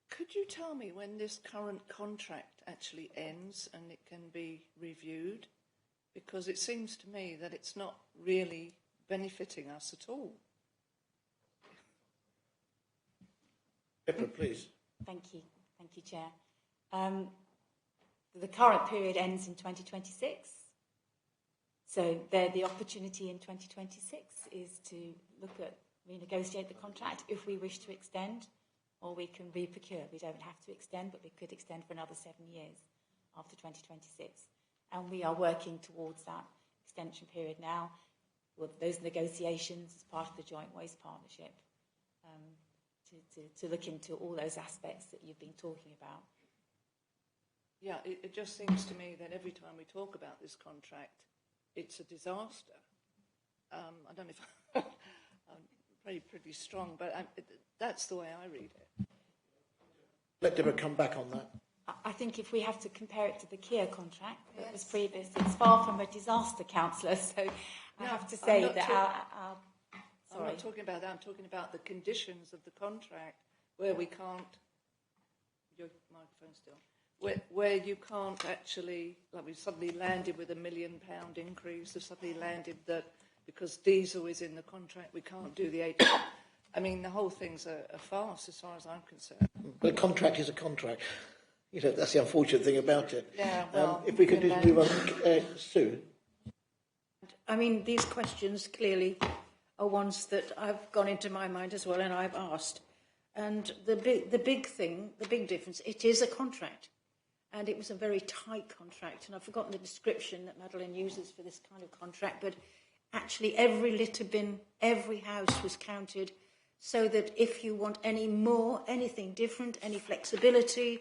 Could you tell me when this current contract actually ends and it can be reviewed? Because it seems to me that it's not really benefiting us at all. Pippa, please. Thank you, Chair. The current period ends in 2026. So the opportunity in 2026 is to look at renegotiate the contract if we wish to extend, or we can re-procure. We don't have to extend, but we could extend for another 7 years after 2026. And we are working towards that extension period now with those negotiations as part of the Joint Waste Partnership to look into all those aspects that you've been talking about. Yeah, it just seems to me that every time we talk about this contract, it's a disaster. I don't know if I'm pretty strong, but that's the way I read it. Let Deborah come back on that. I think if we have to compare it to the Kia contract that was previous, it's far from a disaster, councillor. So I have to say that I'm not talking about that. I'm talking about the conditions of the contract where we can't. Your microphone's still. Where you can't actually, like we suddenly landed with £1 million increase, or suddenly landed that because diesel is in the contract, we can't do the 8. I mean, the whole thing's a farce as far as I'm concerned. But a contract is a contract. You know, that's the unfortunate thing about it. Yeah, well, if we could just move on, Sue. I mean, these questions clearly are ones that I've gone into my mind as well, and I've asked. And the big difference, it is a contract. And it was a very tight contract. And I've forgotten the description that Madeleine uses for this kind of contract, but actually every litter bin, every house was counted, so that if you want any more, anything different, any flexibility,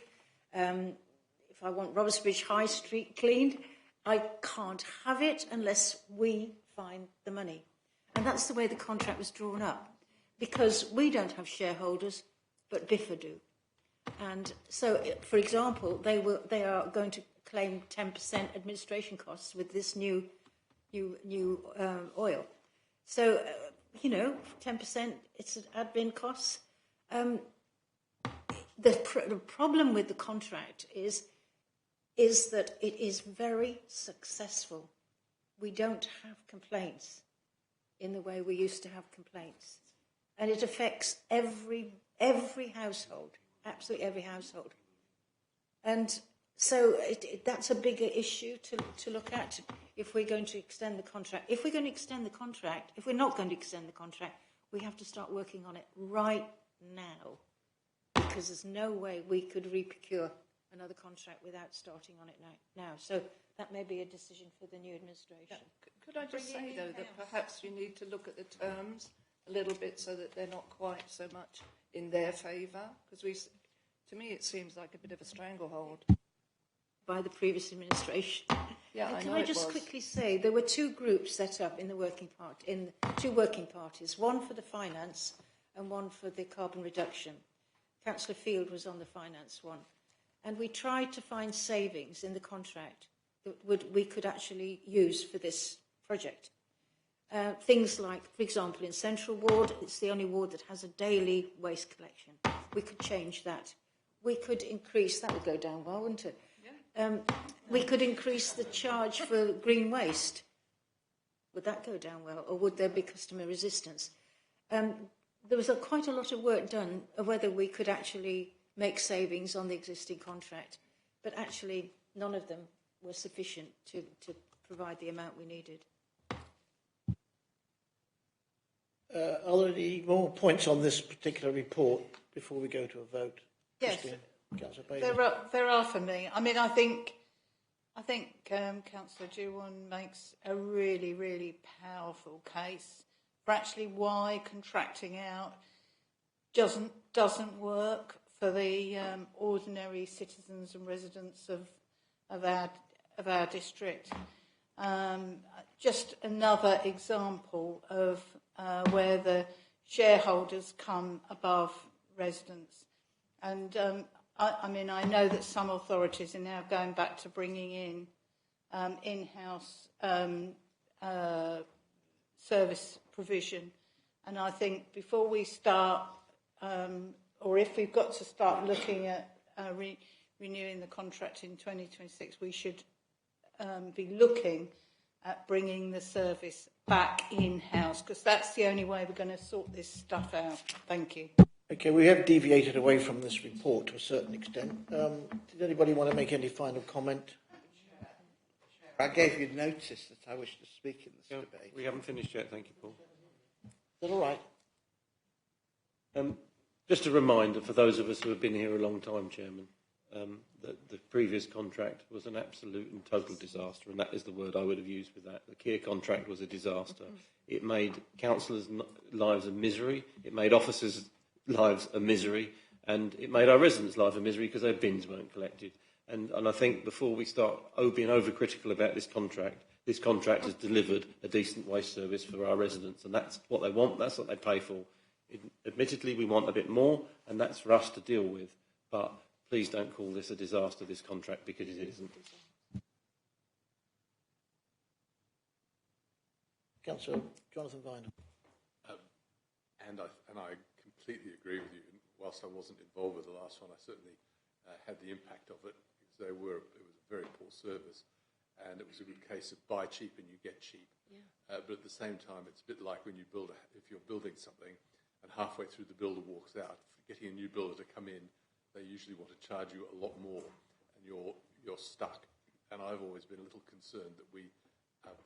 if I want Robertsbridge High Street cleaned, I can't have it unless we find the money. And that's the way the contract was drawn up, because we don't have shareholders, but Biffa do. And so, for example, they are going to claim 10% administration costs with this new oil. So, 10%, it's admin costs. the problem with the contract is that it is very successful. We don't have complaints in the way we used to have complaints. And it affects every household, absolutely every household. And so that's a bigger issue to look at if we're going to extend the contract. If we're going to extend the contract, if we're not going to extend the contract, we have to start working on it right now, because there's no way we could re-procure another contract without starting on it now. So that may be a decision for the new administration. Yeah. Could I just say, though, that perhaps you need to look at the terms a little bit so that they're not quite so much in their favour? Because to me, it seems like a bit of a stranglehold. By the previous administration. Yeah, and can I just quickly say, there were two groups set up in the working party, two working parties, one for the finance and one for the carbon reduction. Councillor Field was on the finance one. And we tried to find savings in the contract that we could actually use for this project. Things like, for example, in Central Ward, it's the only ward that has a daily waste collection. We could change that. We could increase, that would go down well, wouldn't it? Yeah. We could increase the charge for green waste. Would that go down well, or would there be customer resistance? There was quite a lot of work done of whether we could actually make savings on the existing contract, but actually none of them were sufficient to provide the amount we needed. Are there any more points on this particular report before we go to a vote? Yes, there are for me. I mean, I think Councillor Jewon makes a really, really powerful case for actually why contracting out doesn't work for the ordinary citizens and residents of our district. Just another example of where the shareholders come above residents. And I mean, I know that some authorities are now going back to bringing in in-house service provision. And I think before we start, or if we've got to start looking at renewing the contract in 2026, we should be looking at bringing the service back in-house, because that's the only way we're going to sort this stuff out. Thank you. Okay, we have deviated away from this report to a certain extent. Did anybody want to make any final comment? I gave you notice that I wish to speak in this debate. We haven't finished yet, thank you, Paul. Is that all right? Just a reminder for those of us who have been here a long time, Chairman, that the previous contract was an absolute and total disaster, and that is the word I would have used with that. The Kier contract was a disaster. It made councillors' lives a misery. It made officers' lives a misery, and it made our residents' lives a misery because their bins weren't collected. And I think before we start being overcritical about this contract has delivered a decent waste service for our residents, and that's what they want, that's what they pay for. Admittedly, we want a bit more, and that's for us to deal with, but please don't call this a disaster, this contract, because it isn't. Councillor Jonathan Viner. And I completely agree with you. Whilst I wasn't involved with the last one, I certainly had the impact of it, because it was a very poor service, and it was a good case of buy cheap and you get cheap. Yeah. But at the same time, it's a bit like when you if you're building something and halfway through the builder walks out, getting a new builder to come in, they usually want to charge you a lot more, and you're stuck. And I've always been a little concerned that we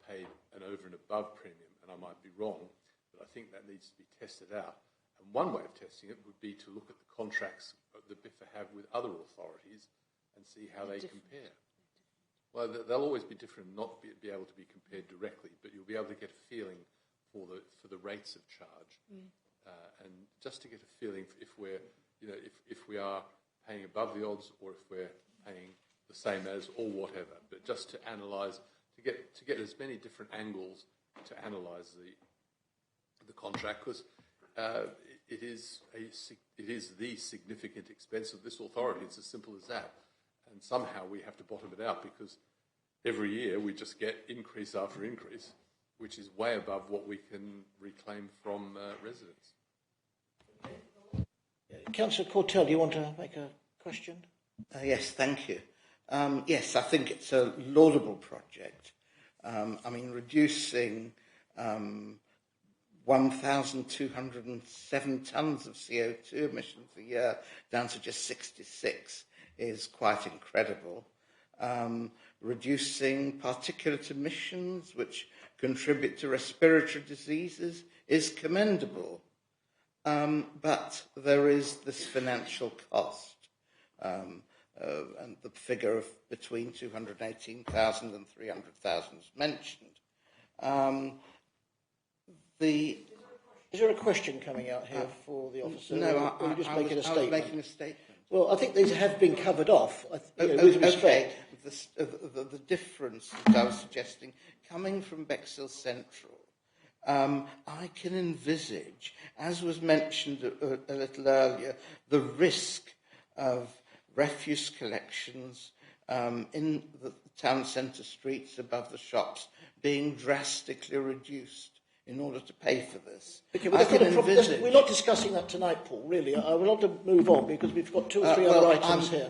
paid an over and above premium, and I might be wrong, but I think that needs to be tested out. And one way of testing it would be to look at the contracts that Biffa have with other authorities and see how they compare. Well, they'll always be different, not be able to be compared directly, but you'll be able to get a feeling for the rates of charge, and just to get a feeling if we are paying above the odds or if we're paying the same as or whatever. But just to analyse, to get as many different angles to analyse the contract, because it is the significant expense of this authority. It's as simple as that. And somehow we have to bottom it out, because every year we just get increase after increase, which is way above what we can reclaim from residents. Councillor Cortell, do you want to make a question? Yes, thank you. Yes, I think it's a laudable project. I mean, reducing 1,207 tonnes of CO2 emissions a year down to just 66 is quite incredible. Reducing particulate emissions, which contribute to respiratory diseases, is commendable. But there is this financial cost, and the figure of between 218,000 and 300,000 is mentioned. Is there a question coming out here for the officer? No, or are you just I making a was statement? making a statement. Well, I think these have been covered off. With Okay, respect. the difference that I was suggesting, coming from Bexhill Central, I can envisage, as was mentioned a little earlier, the risk of refuse collections in the town centre streets above the shops being drastically reduced in order to pay for this. Okay, well, we're not discussing that tonight, Paul, really. I would like to move on because we've got two or three other items here.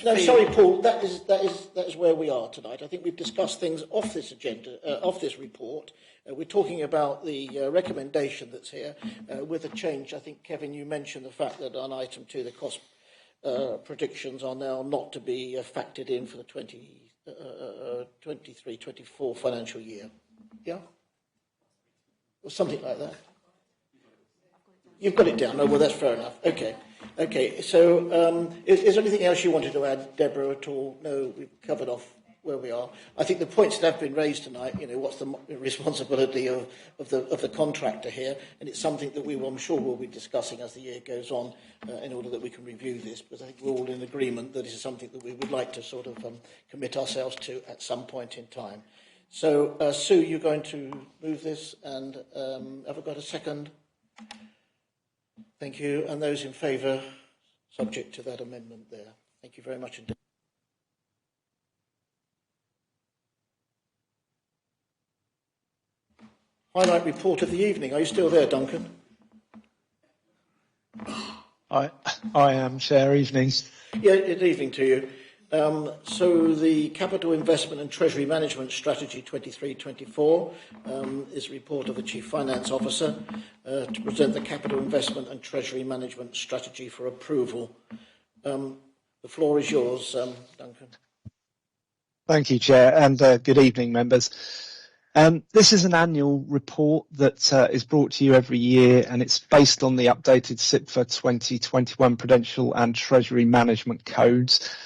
No, sorry, Paul, that is where we are tonight. I think we've discussed things off this agenda, off this report. We're talking about the recommendation that's here with a change. I think, Kevin, you mentioned the fact that on item 2, the cost predictions are now not to be factored in for the 23-24 financial year. Yeah? Or something like that. You've got it down. No, well, that's fair enough. Okay. So, is there anything else you wanted to add, Deborah, at all? No, we've covered off where we are. I think the points that have been raised tonight, what's the responsibility of the contractor here, and it's something that I'm sure we'll be discussing as the year goes on in order that we can review this, because I think we're all in agreement that this is something that we would like to sort of commit ourselves to at some point in time. So, Sue, you're going to move this, and have I got a second? Thank you. And those in favour, subject to that amendment there. Thank you very much indeed. Highlight report of the evening. Are you still there, Duncan? I am, Chair. Evening. Yeah, good evening to you. So the Capital Investment and Treasury Management Strategy 23-24 is a report of the Chief Finance Officer to present the Capital Investment and Treasury Management Strategy for approval. The floor is yours, Duncan. Thank you, Chair, and good evening, members. This is an annual report that is brought to you every year, and it's based on the updated SIPFA 2021 Prudential and Treasury Management Codes.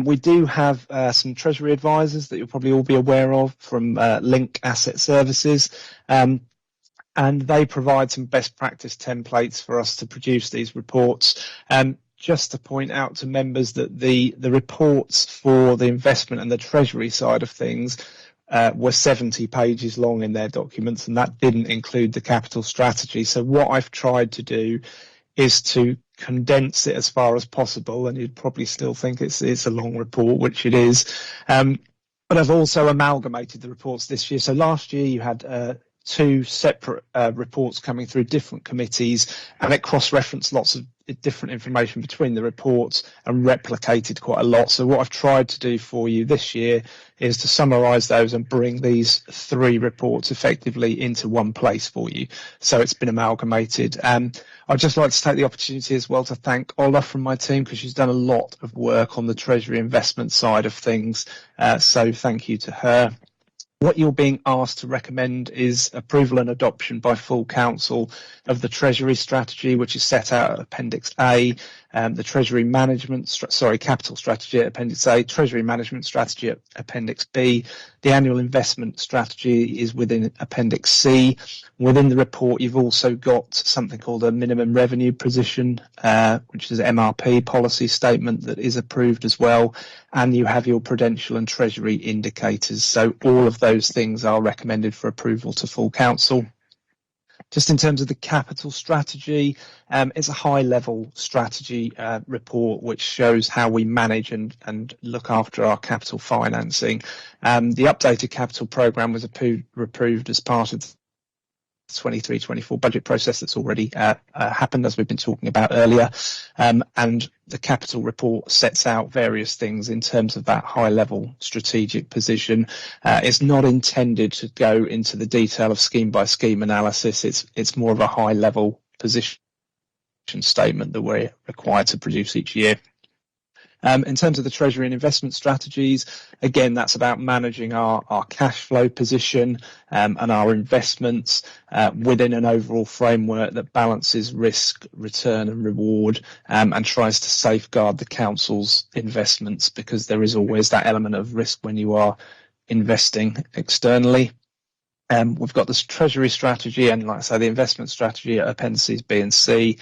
We do have some Treasury advisors that you'll probably all be aware of from Link Asset Services, and they provide some best practice templates for us to produce these reports. Just to point out to members that the reports for the investment and the Treasury side of things were 70 pages long in their documents, and that didn't include the capital strategy. So what I've tried to do is to condense it as far as possible, and you'd probably still think it's a long report, which it is. But I've also amalgamated the reports this year. So last year you had two separate reports coming through different committees, and it cross-referenced lots of different information between the reports and replicated quite a lot. So what I've tried to do for you this year is to summarise those and bring these three reports effectively into one place for you. So it's been amalgamated. I'd just like to take the opportunity as well to thank Ola from my team, because she's done a lot of work on the Treasury investment side of things. So thank you to her. What you're being asked to recommend is approval and adoption by full council of the Treasury strategy, which is set out at Appendix A, the Treasury Management, Capital Strategy at Appendix A, Treasury Management Strategy at Appendix B. The Annual Investment Strategy is within Appendix C. Within the report, you've also got something called a Minimum Revenue Position, which is an MRP policy statement that is approved as well, and you have your Prudential and Treasury indicators. So all of those things are recommended for approval to full council. Just in terms of the capital strategy, it's a high-level strategy report which shows how we manage and look after our capital financing. The updated capital programme was approved as part of the 23-24 budget process that's already happened, as we've been talking about earlier. And the capital report sets out various things in terms of that high-level strategic position. It's not intended to go into the detail of scheme-by-scheme analysis. It's more of a high-level position statement that we're required to produce each year. In terms of the Treasury and investment strategies, again, that's about managing our cash flow position and our investments within an overall framework that balances risk, return and reward and tries to safeguard the Council's investments, because there is always that element of risk when you are investing externally. We've got this Treasury strategy and, like I say, the investment strategy at appendices B and C.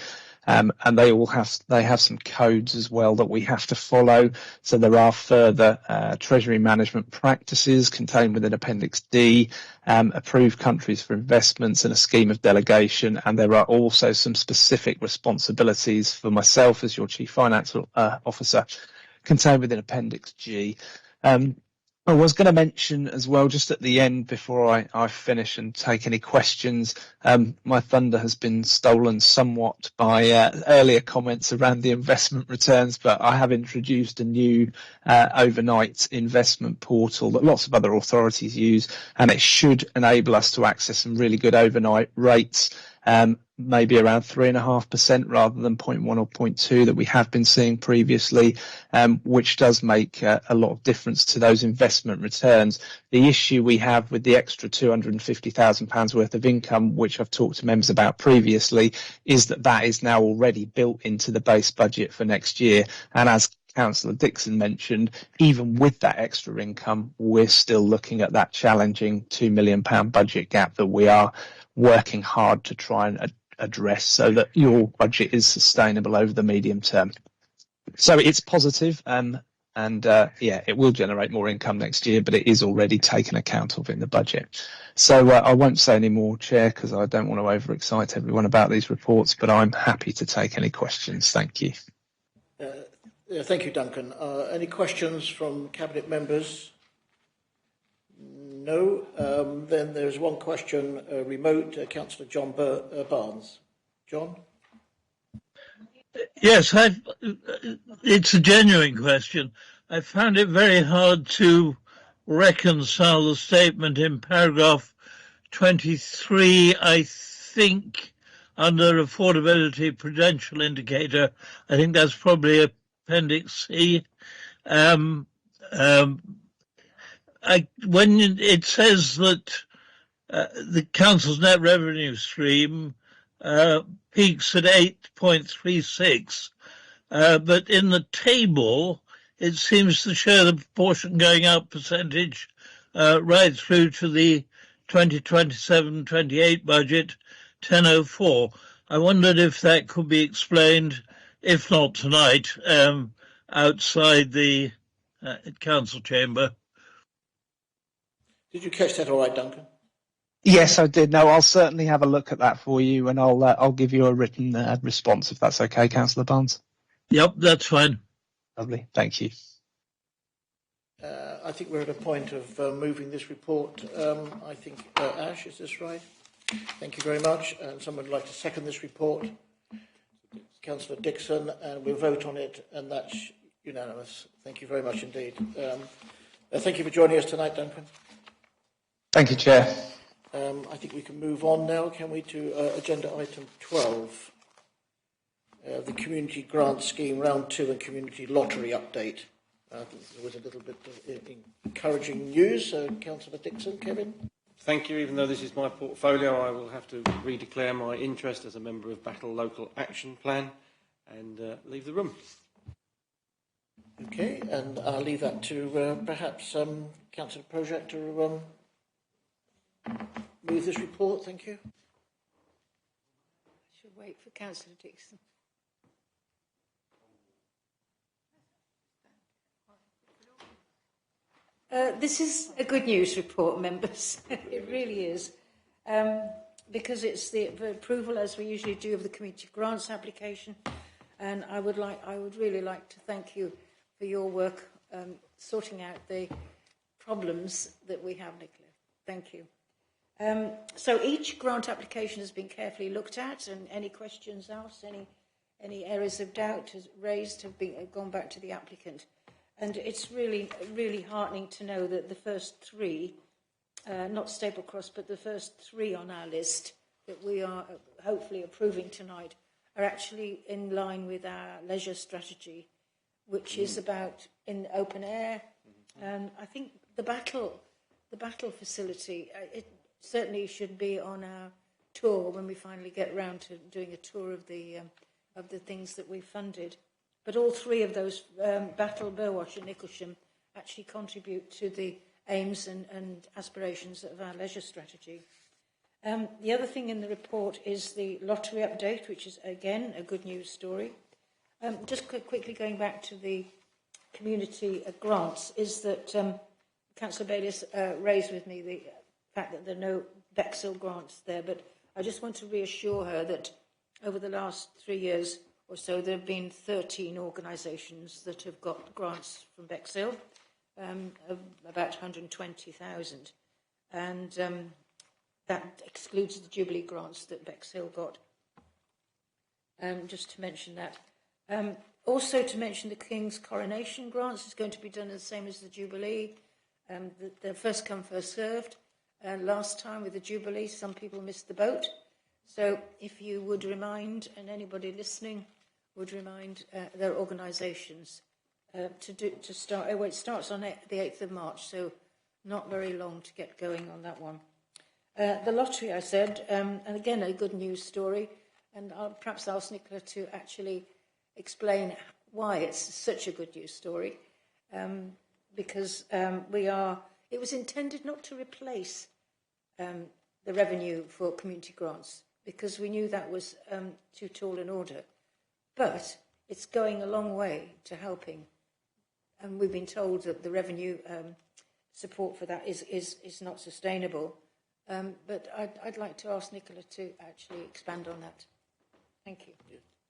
And they have some codes as well that we have to follow. So there are further Treasury management practices contained within Appendix D, approved countries for investments and a scheme of delegation. And there are also some specific responsibilities for myself as your Chief Financial Officer contained within Appendix G. I was going to mention as well, just at the end before I finish and take any questions, my thunder has been stolen somewhat by earlier comments around the investment returns, but I have introduced a new overnight investment portal that lots of other authorities use, and it should enable us to access some really good overnight rates, maybe around 3.5% rather than 0.1 or 0.2 that we have been seeing previously, which does make a lot of difference to those investment returns. The issue we have with the extra £250,000 worth of income, which I've talked to members about previously, is that is now already built into the base budget for next year. And as Councillor Dixon mentioned, even with that extra income, we're still looking at that challenging £2 million budget gap that we are working hard to try and address so that your budget is sustainable over the medium term. So it's positive, and it will generate more income next year, but it is already taken account of in the budget. So I won't say any more, Chair, because I don't want to overexcite everyone about these reports, but I'm happy to take any questions. Thank you. Thank you, Duncan. Any questions from Cabinet members? No. Then there's one question, remote, Councillor John Barnes. John? Yes, it's a genuine question. I found it very hard to reconcile the statement in paragraph 23, I think, under affordability prudential indicator. I think that's probably Appendix C. When it says that the Council's net revenue stream peaks at 8.36, but in the table it seems to show the proportion going up percentage right through to the 2027-28 budget 1004. I wondered if that could be explained, if not tonight, outside the Council chamber. Did you catch that all right, Duncan? Yes, I did. No, I'll certainly have a look at that for you, and I'll give you a written response if that's okay, Councillor Barnes. Yep, that's fine. Lovely, thank you. I think we're at a point of moving this report. I think, Ash, is this right? Thank you very much. And someone would like to second this report? Councillor Dixon, and we'll vote on it, and that's unanimous. Thank you very much indeed. Thank you for joining us tonight, Duncan. Thank you, Chair. I think we can move on now, can we, to agenda item 12, the Community Grant Scheme Round 2 and Community Lottery Update. I think there was a little bit of encouraging news. Councillor Dixon, Kevin? Thank you. Even though this is my portfolio, I will have to redeclare my interest as a member of Battle Local Action Plan and leave the room. Okay, and I'll leave that to perhaps Councillor Project to move this report. Thank you. I should wait for Councillor Dixon. This is a good news report, members. It really is, because it's the approval, as we usually do, of the community grants application. And I would really like to thank you for your work sorting out the problems that we have, Nicola. Thank you. So each grant application has been carefully looked at, and any questions asked, any areas of doubt raised have gone back to the applicant. And it's really, really heartening to know that the first three, not Staplecross, but the first three on our list that we are hopefully approving tonight are actually in line with our leisure strategy, which is about in open air. And I think the battle facility, it certainly should be on our tour when we finally get round to doing a tour of the things that we funded. But all three of those, Battle, Burwash and Nicholsham, actually contribute to the aims and aspirations of our leisure strategy. The other thing in the report is the lottery update, which is, again, a good news story. Just quickly going back to the community grants, is that Councillor Bayliss raised with me the fact that there are no Bexhill grants there, but I just want to reassure her that over the last 3 years or so, there have been 13 organisations that have got grants from Bexhill, of about 120,000. And that excludes the Jubilee grants that Bexhill got. Just to mention that. Also to mention the King's Coronation grants is going to be done the same as the Jubilee. The first come, first served. Last time with the Jubilee, some people missed the boat. So if you would remind, and anybody listening would remind their organisations to start. Oh, it starts on the 8th of March, so not very long to get going on that one. The lottery, I said, and again, a good news story, and I'll perhaps ask Nicola to actually explain why it's such a good news story, because it was intended not to replace the revenue for community grants, because we knew that was too tall an order. But it's going a long way to helping. And we've been told that the revenue support for that is not sustainable. But I'd like to ask Nicola to actually expand on that. Thank you.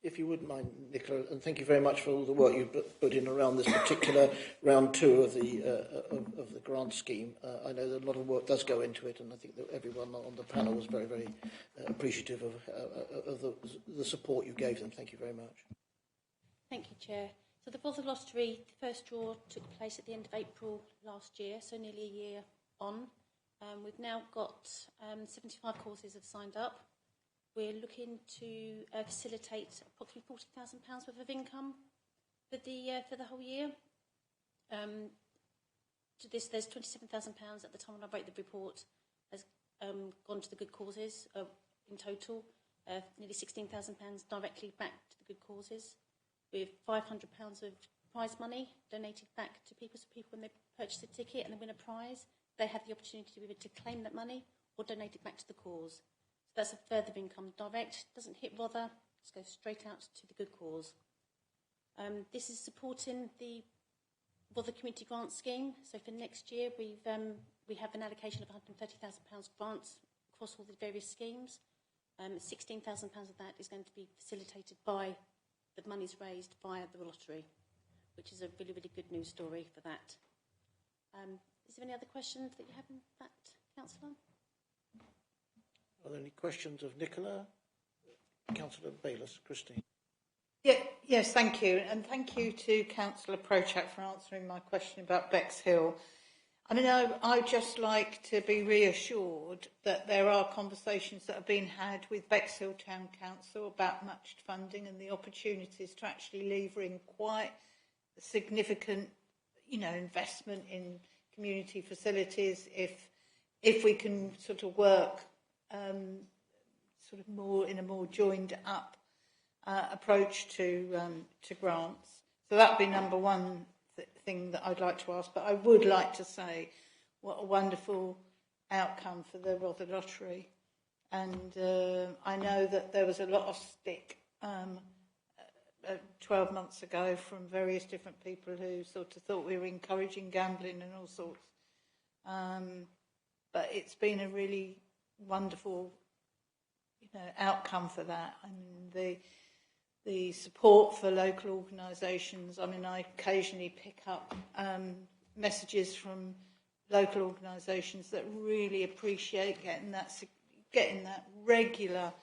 If you wouldn't mind, Nicola, and thank you very much for all the work you've put in around this particular round two of the grant scheme. I know that a lot of work does go into it, and I think that everyone on the panel was very, very appreciative of the support you gave them. Thank you very much. Thank you, Chair. So the Bother Lottery, the first draw took place at the end of April last year, so nearly a year on. We've now got 75 courses have signed up. We're looking to facilitate approximately £40,000 worth of income for the whole year. To this, there's £27,000 at the time when I wrote the report has gone to the good causes in total. Nearly £16,000 directly back to the good causes, with £500 of prize money donated back to people. So people, when they purchase a ticket and they win a prize, they have the opportunity to either to claim that money or donate it back to the cause. So that's a further income direct, doesn't hit Rother, just goes straight out to the good cause. This is supporting the Rother Community Grant Scheme. So for next year, we have an allocation of £130,000 grants across all the various schemes. £16,000 of that is going to be facilitated by the monies raised via the lottery, which is a really, really good news story for that. Is there any other questions that you have in that, Councillor? Are there any questions of Nicola? Councillor Bayliss, Christine. Yes, thank you. And thank you to Councillor Prochak for answering my question about Bexhill. I mean, I'd just like to be reassured that there are conversations that have been had with Bexhill Town Council about matched funding and the opportunities to actually lever in quite a significant, investment in community facilities if we can sort of work more in a more joined up approach to grants. So that would be number one thing that I'd like to ask. But I would like to say what a wonderful outcome for the Rother Lottery. And I know that there was a lot of stick 12 months ago from various different people who sort of thought we were encouraging gambling and all sorts. But it's been a really wonderful outcome for that. I mean, the support for local organisations. I mean, I occasionally pick up messages from local organisations that really appreciate getting that regular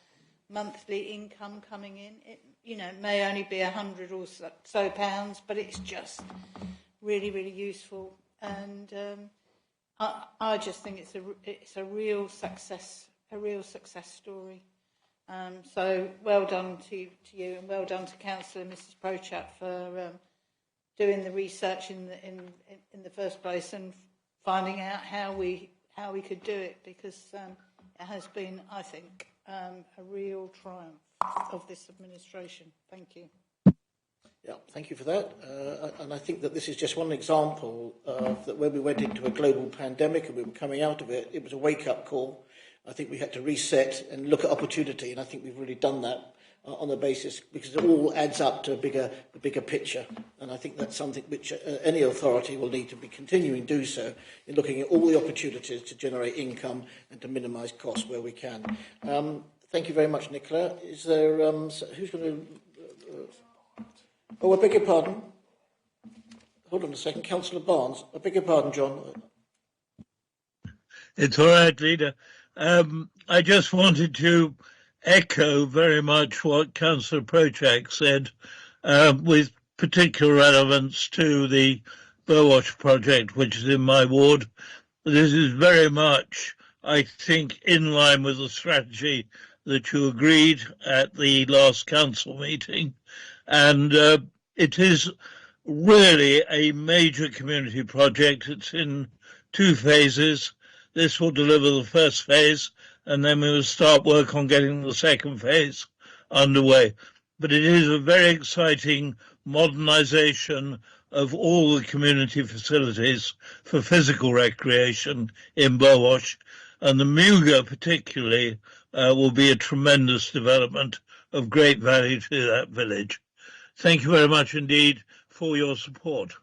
monthly income coming in. It, you know, it may only be £100 or so pounds, but it's just really, really useful. And I just think it's a real success story. So well done to you, and well done to Councillor Mrs. Prochat for doing the research in the first place and finding out how we could do it, because it has been, I think, a real triumph of this administration. Thank you. Yeah, thank you for that. And I think that this is just one example of that when we went into a global pandemic and we were coming out of it, it was a wake-up call. I think we had to reset and look at opportunity, and I think we've really done that on the basis, because it all adds up to the bigger picture. And I think that's something which any authority will need to be continuing to do so, in looking at all the opportunities to generate income and to minimise costs where we can. Thank you very much, Nicola. Is there who's going to? Oh, I beg your pardon. Hold on a second, Councillor Barnes. I beg your pardon, John. It's all right, Leader. I just wanted to echo very much what Councillor Prochat said, with particular relevance to the Burwash project, which is in my ward. This is very much, I think, in line with the strategy that you agreed at the last council meeting. And it is really a major community project. It's in 2 phases. This will deliver the first phase, and then we will start work on getting the second phase underway. But it is a very exciting modernisation of all the community facilities for physical recreation in Burwash, and the Muga particularly will be a tremendous development of great value to that village. Thank you very much indeed for your support.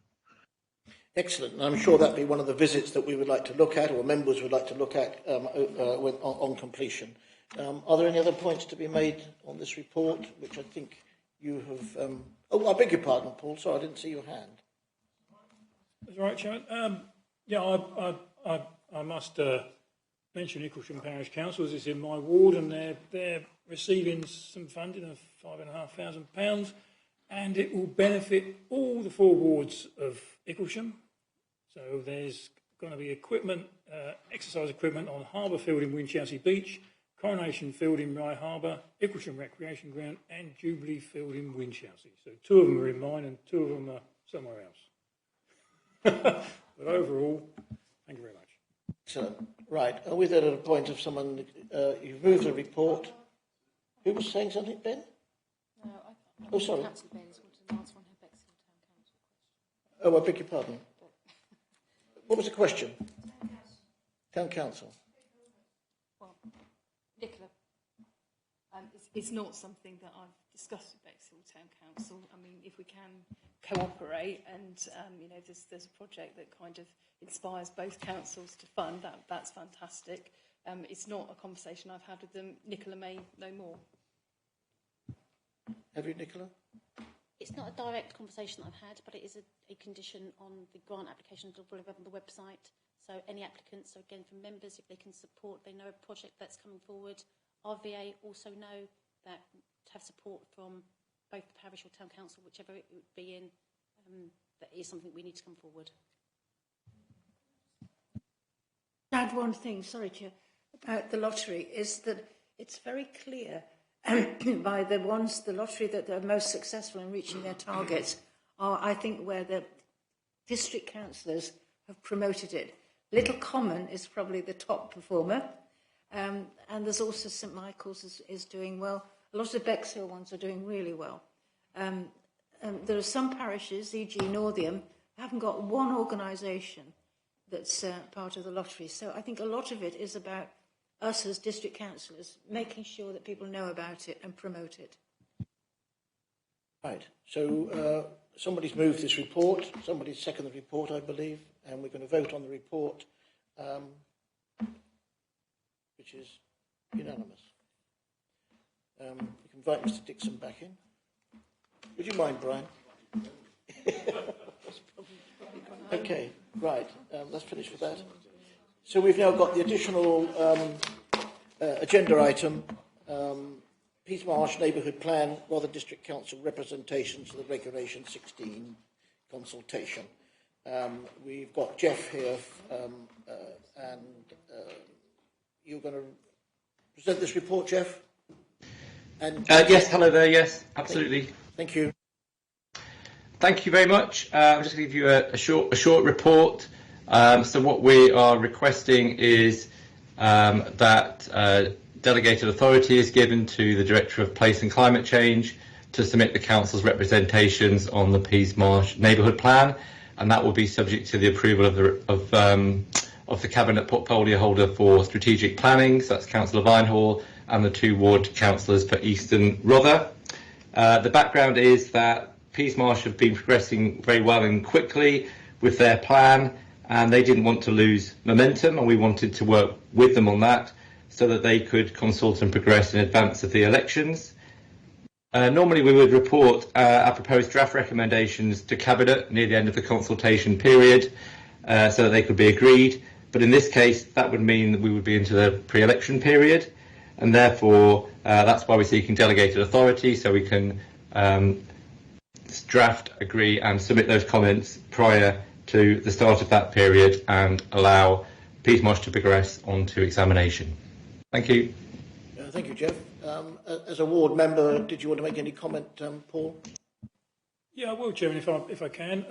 Excellent. And I'm sure that'll be one of the visits that we would like to look at, or members would like to look at on completion. Are there any other points to be made on this report, which I think you have... Oh, I beg your pardon, Paul. Sorry, I didn't see your hand. That's right, Chair. Yeah, I must mention Icklesham Parish Council, as it's in my ward, and they're receiving some funding of £5,500, and it will benefit all the 4 wards of Icklesham. So there's going to be equipment, exercise equipment on Harbour Field in Winchelsea Beach, Coronation Field in Rye Harbour, Icklesham Recreation Ground, and Jubilee Field in Winchelsea. So 2 of them are in mine and 2 of them are somewhere else. But overall, thank you very much. Excellent. Right. Are we there at a point of someone... you've moved the report. Who was saying something, Ben? No, Oh, sorry. Councillor Baines wanted to answer on her Bexhill Town Council question. Oh, I beg your pardon. What was the question? Town Council. Well, Nicola, it's not something that I've discussed with Bexhill Town Council. I mean, if we can cooperate and, you know, there's a project that kind of inspires both councils to fund, that's fantastic. It's not a conversation I've had with them. Nicola may know more. Have you, Nicola? It's not a direct conversation that I've had, but it is a condition on the grant application to on the website. So any applicants, so again, from members, if they can support, they know a project that's coming forward. RVA also know that to have support from both the parish or town council, whichever it would be in, that is something we need to come forward. Add one thing, sorry, Chair, about the lottery, is that it's very clear by the lottery that are most successful in reaching their targets are, I think, where the district councillors have promoted it. Little Common is probably the top performer, and there's also St Michael's is doing well. A lot of Bexhill ones are doing really well. There are some parishes, e.g. Northiam, haven't got one organisation that's part of the lottery. So I think a lot of it is about us as district councillors making sure that people know about it and promote it. Right. So somebody's moved this report. Somebody's seconded the report, I believe, and we're going to vote on the report, which is unanimous. We can invite Mr. Dixon back in. Would you mind, Brian? Okay. Right, that's finished for that. So we've now got the additional agenda item, Peasmarsh Neighbourhood Plan, Rother District Council representation to the Regulation 16 consultation. We've got Jeff here, and you're going to present this report, Jeff? And yes, hello there, yes, absolutely. Thank you. Thank you very much. I'm just going to give you a short report. So what we are requesting is that delegated authority is given to the Director of Place and Climate Change to submit the Council's representations on the Peasmarsh Neighbourhood Plan, and that will be subject to the approval of the Cabinet portfolio holder for strategic planning, so that's Councillor Vinehall, and the 2 ward councillors for Easton Rother. The background is that Peasmarsh have been progressing very well and quickly with their plan, and they didn't want to lose momentum, and we wanted to work with them on that so that they could consult and progress in advance of the elections. Normally we would report our proposed draft recommendations to Cabinet near the end of the consultation period so that they could be agreed, but in this case that would mean that we would be into the pre-election period, and therefore that's why we're seeking delegated authority, so we can draft, agree and submit those comments prior to the start of that period and allow Peasmarsh to progress on to examination. Thank you. Thank you, Jeff. As a ward member, did you want to make any comment, Paul? Yeah, I will, Chairman, if I can.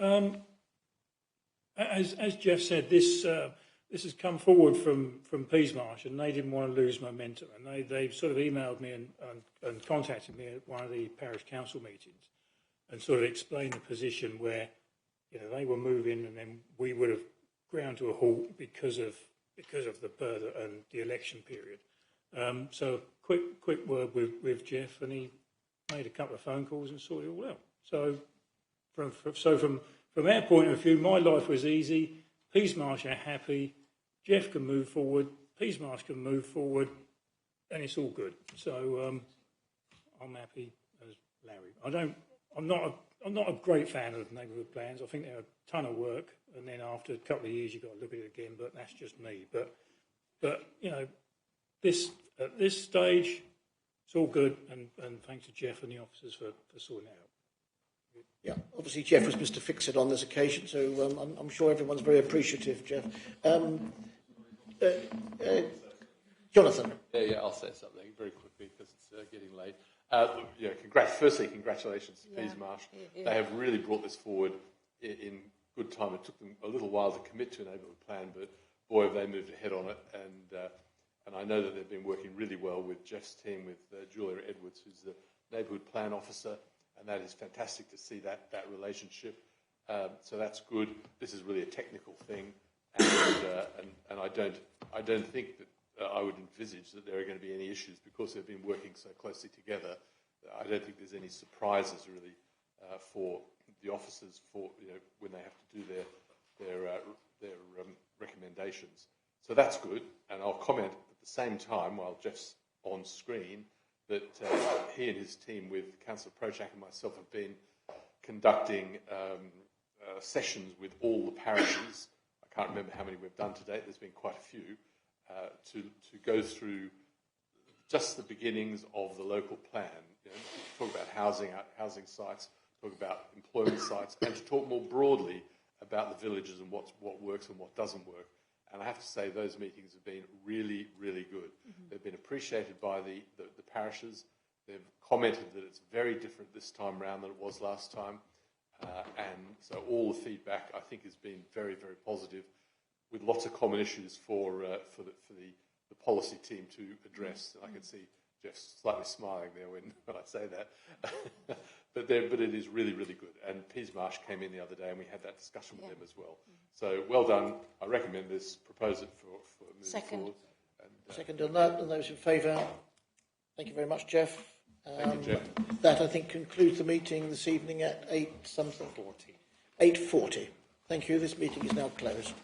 As Jeff said, this has come forward from Peasmarsh, and they didn't want to lose momentum, and they sort of emailed me and contacted me at one of the parish council meetings and sort of explained the position where, you know, they were moving and then we would have ground to a halt because of the birth and the election period. So quick word with Jeff, and he made a couple of phone calls and sorted it all out. So from our point of view, my life was easy. Peasmarsh are happy. Jeff can move forward. Peasmarsh can move forward, and it's all good. So I'm happy as Larry. I'm not a great fan of neighbourhood plans. I think they're a ton of work, and then after a couple of years you've got to look at it again. But that's just me. But you know, at this stage, it's all good, and thanks to Jeff and the officers for sorting it out. Yeah, obviously Jeff was Mr. Fix-It on this occasion, so I'm sure everyone's very appreciative, Jeff. Jonathan. Yeah, I'll say something very quickly because it's getting late. Firstly, congratulations to Peasmarsh. They have really brought this forward in good time. It took them a little while to commit to a neighbourhood plan, but boy, have they moved ahead on it. And I know that they've been working really well with Jeff's team, with Julia Edwards, who's the neighbourhood plan officer, and that is fantastic to see that relationship. So that's good. This is really a technical thing, and I don't think that I would envisage that there are going to be any issues because they've been working so closely together. I don't think there's any surprises really for the officers when they have to do their recommendations. So that's good, and I'll comment at the same time while Jeff's on screen that he and his team with Councillor Prochak and myself have been conducting sessions with all the parishes. I can't remember how many we've done to date. There's been quite a few to go through just the beginnings of the local plan. You know, talk about housing sites, talk about employment sites, and to talk more broadly about the villages and what works and what doesn't work. And I have to say those meetings have been really, really good. Mm-hmm. They've been appreciated by the parishes. They've commented that it's very different this time round than it was last time. And so all the feedback, I think, has been very, very positive, with lots of common issues for the policy team to address. And I can see Jeff slightly smiling there when I say that. But it is really, really good. And Peasmarsh came in the other day and we had that discussion with them as well. So well done. I recommend this. Propose it for moving forward. And, Second on that, and those in favour. Thank you very much, Jeff. Thank you, Jeff. That, I think, concludes the meeting this evening at 8:40. Thank you. This meeting is now closed.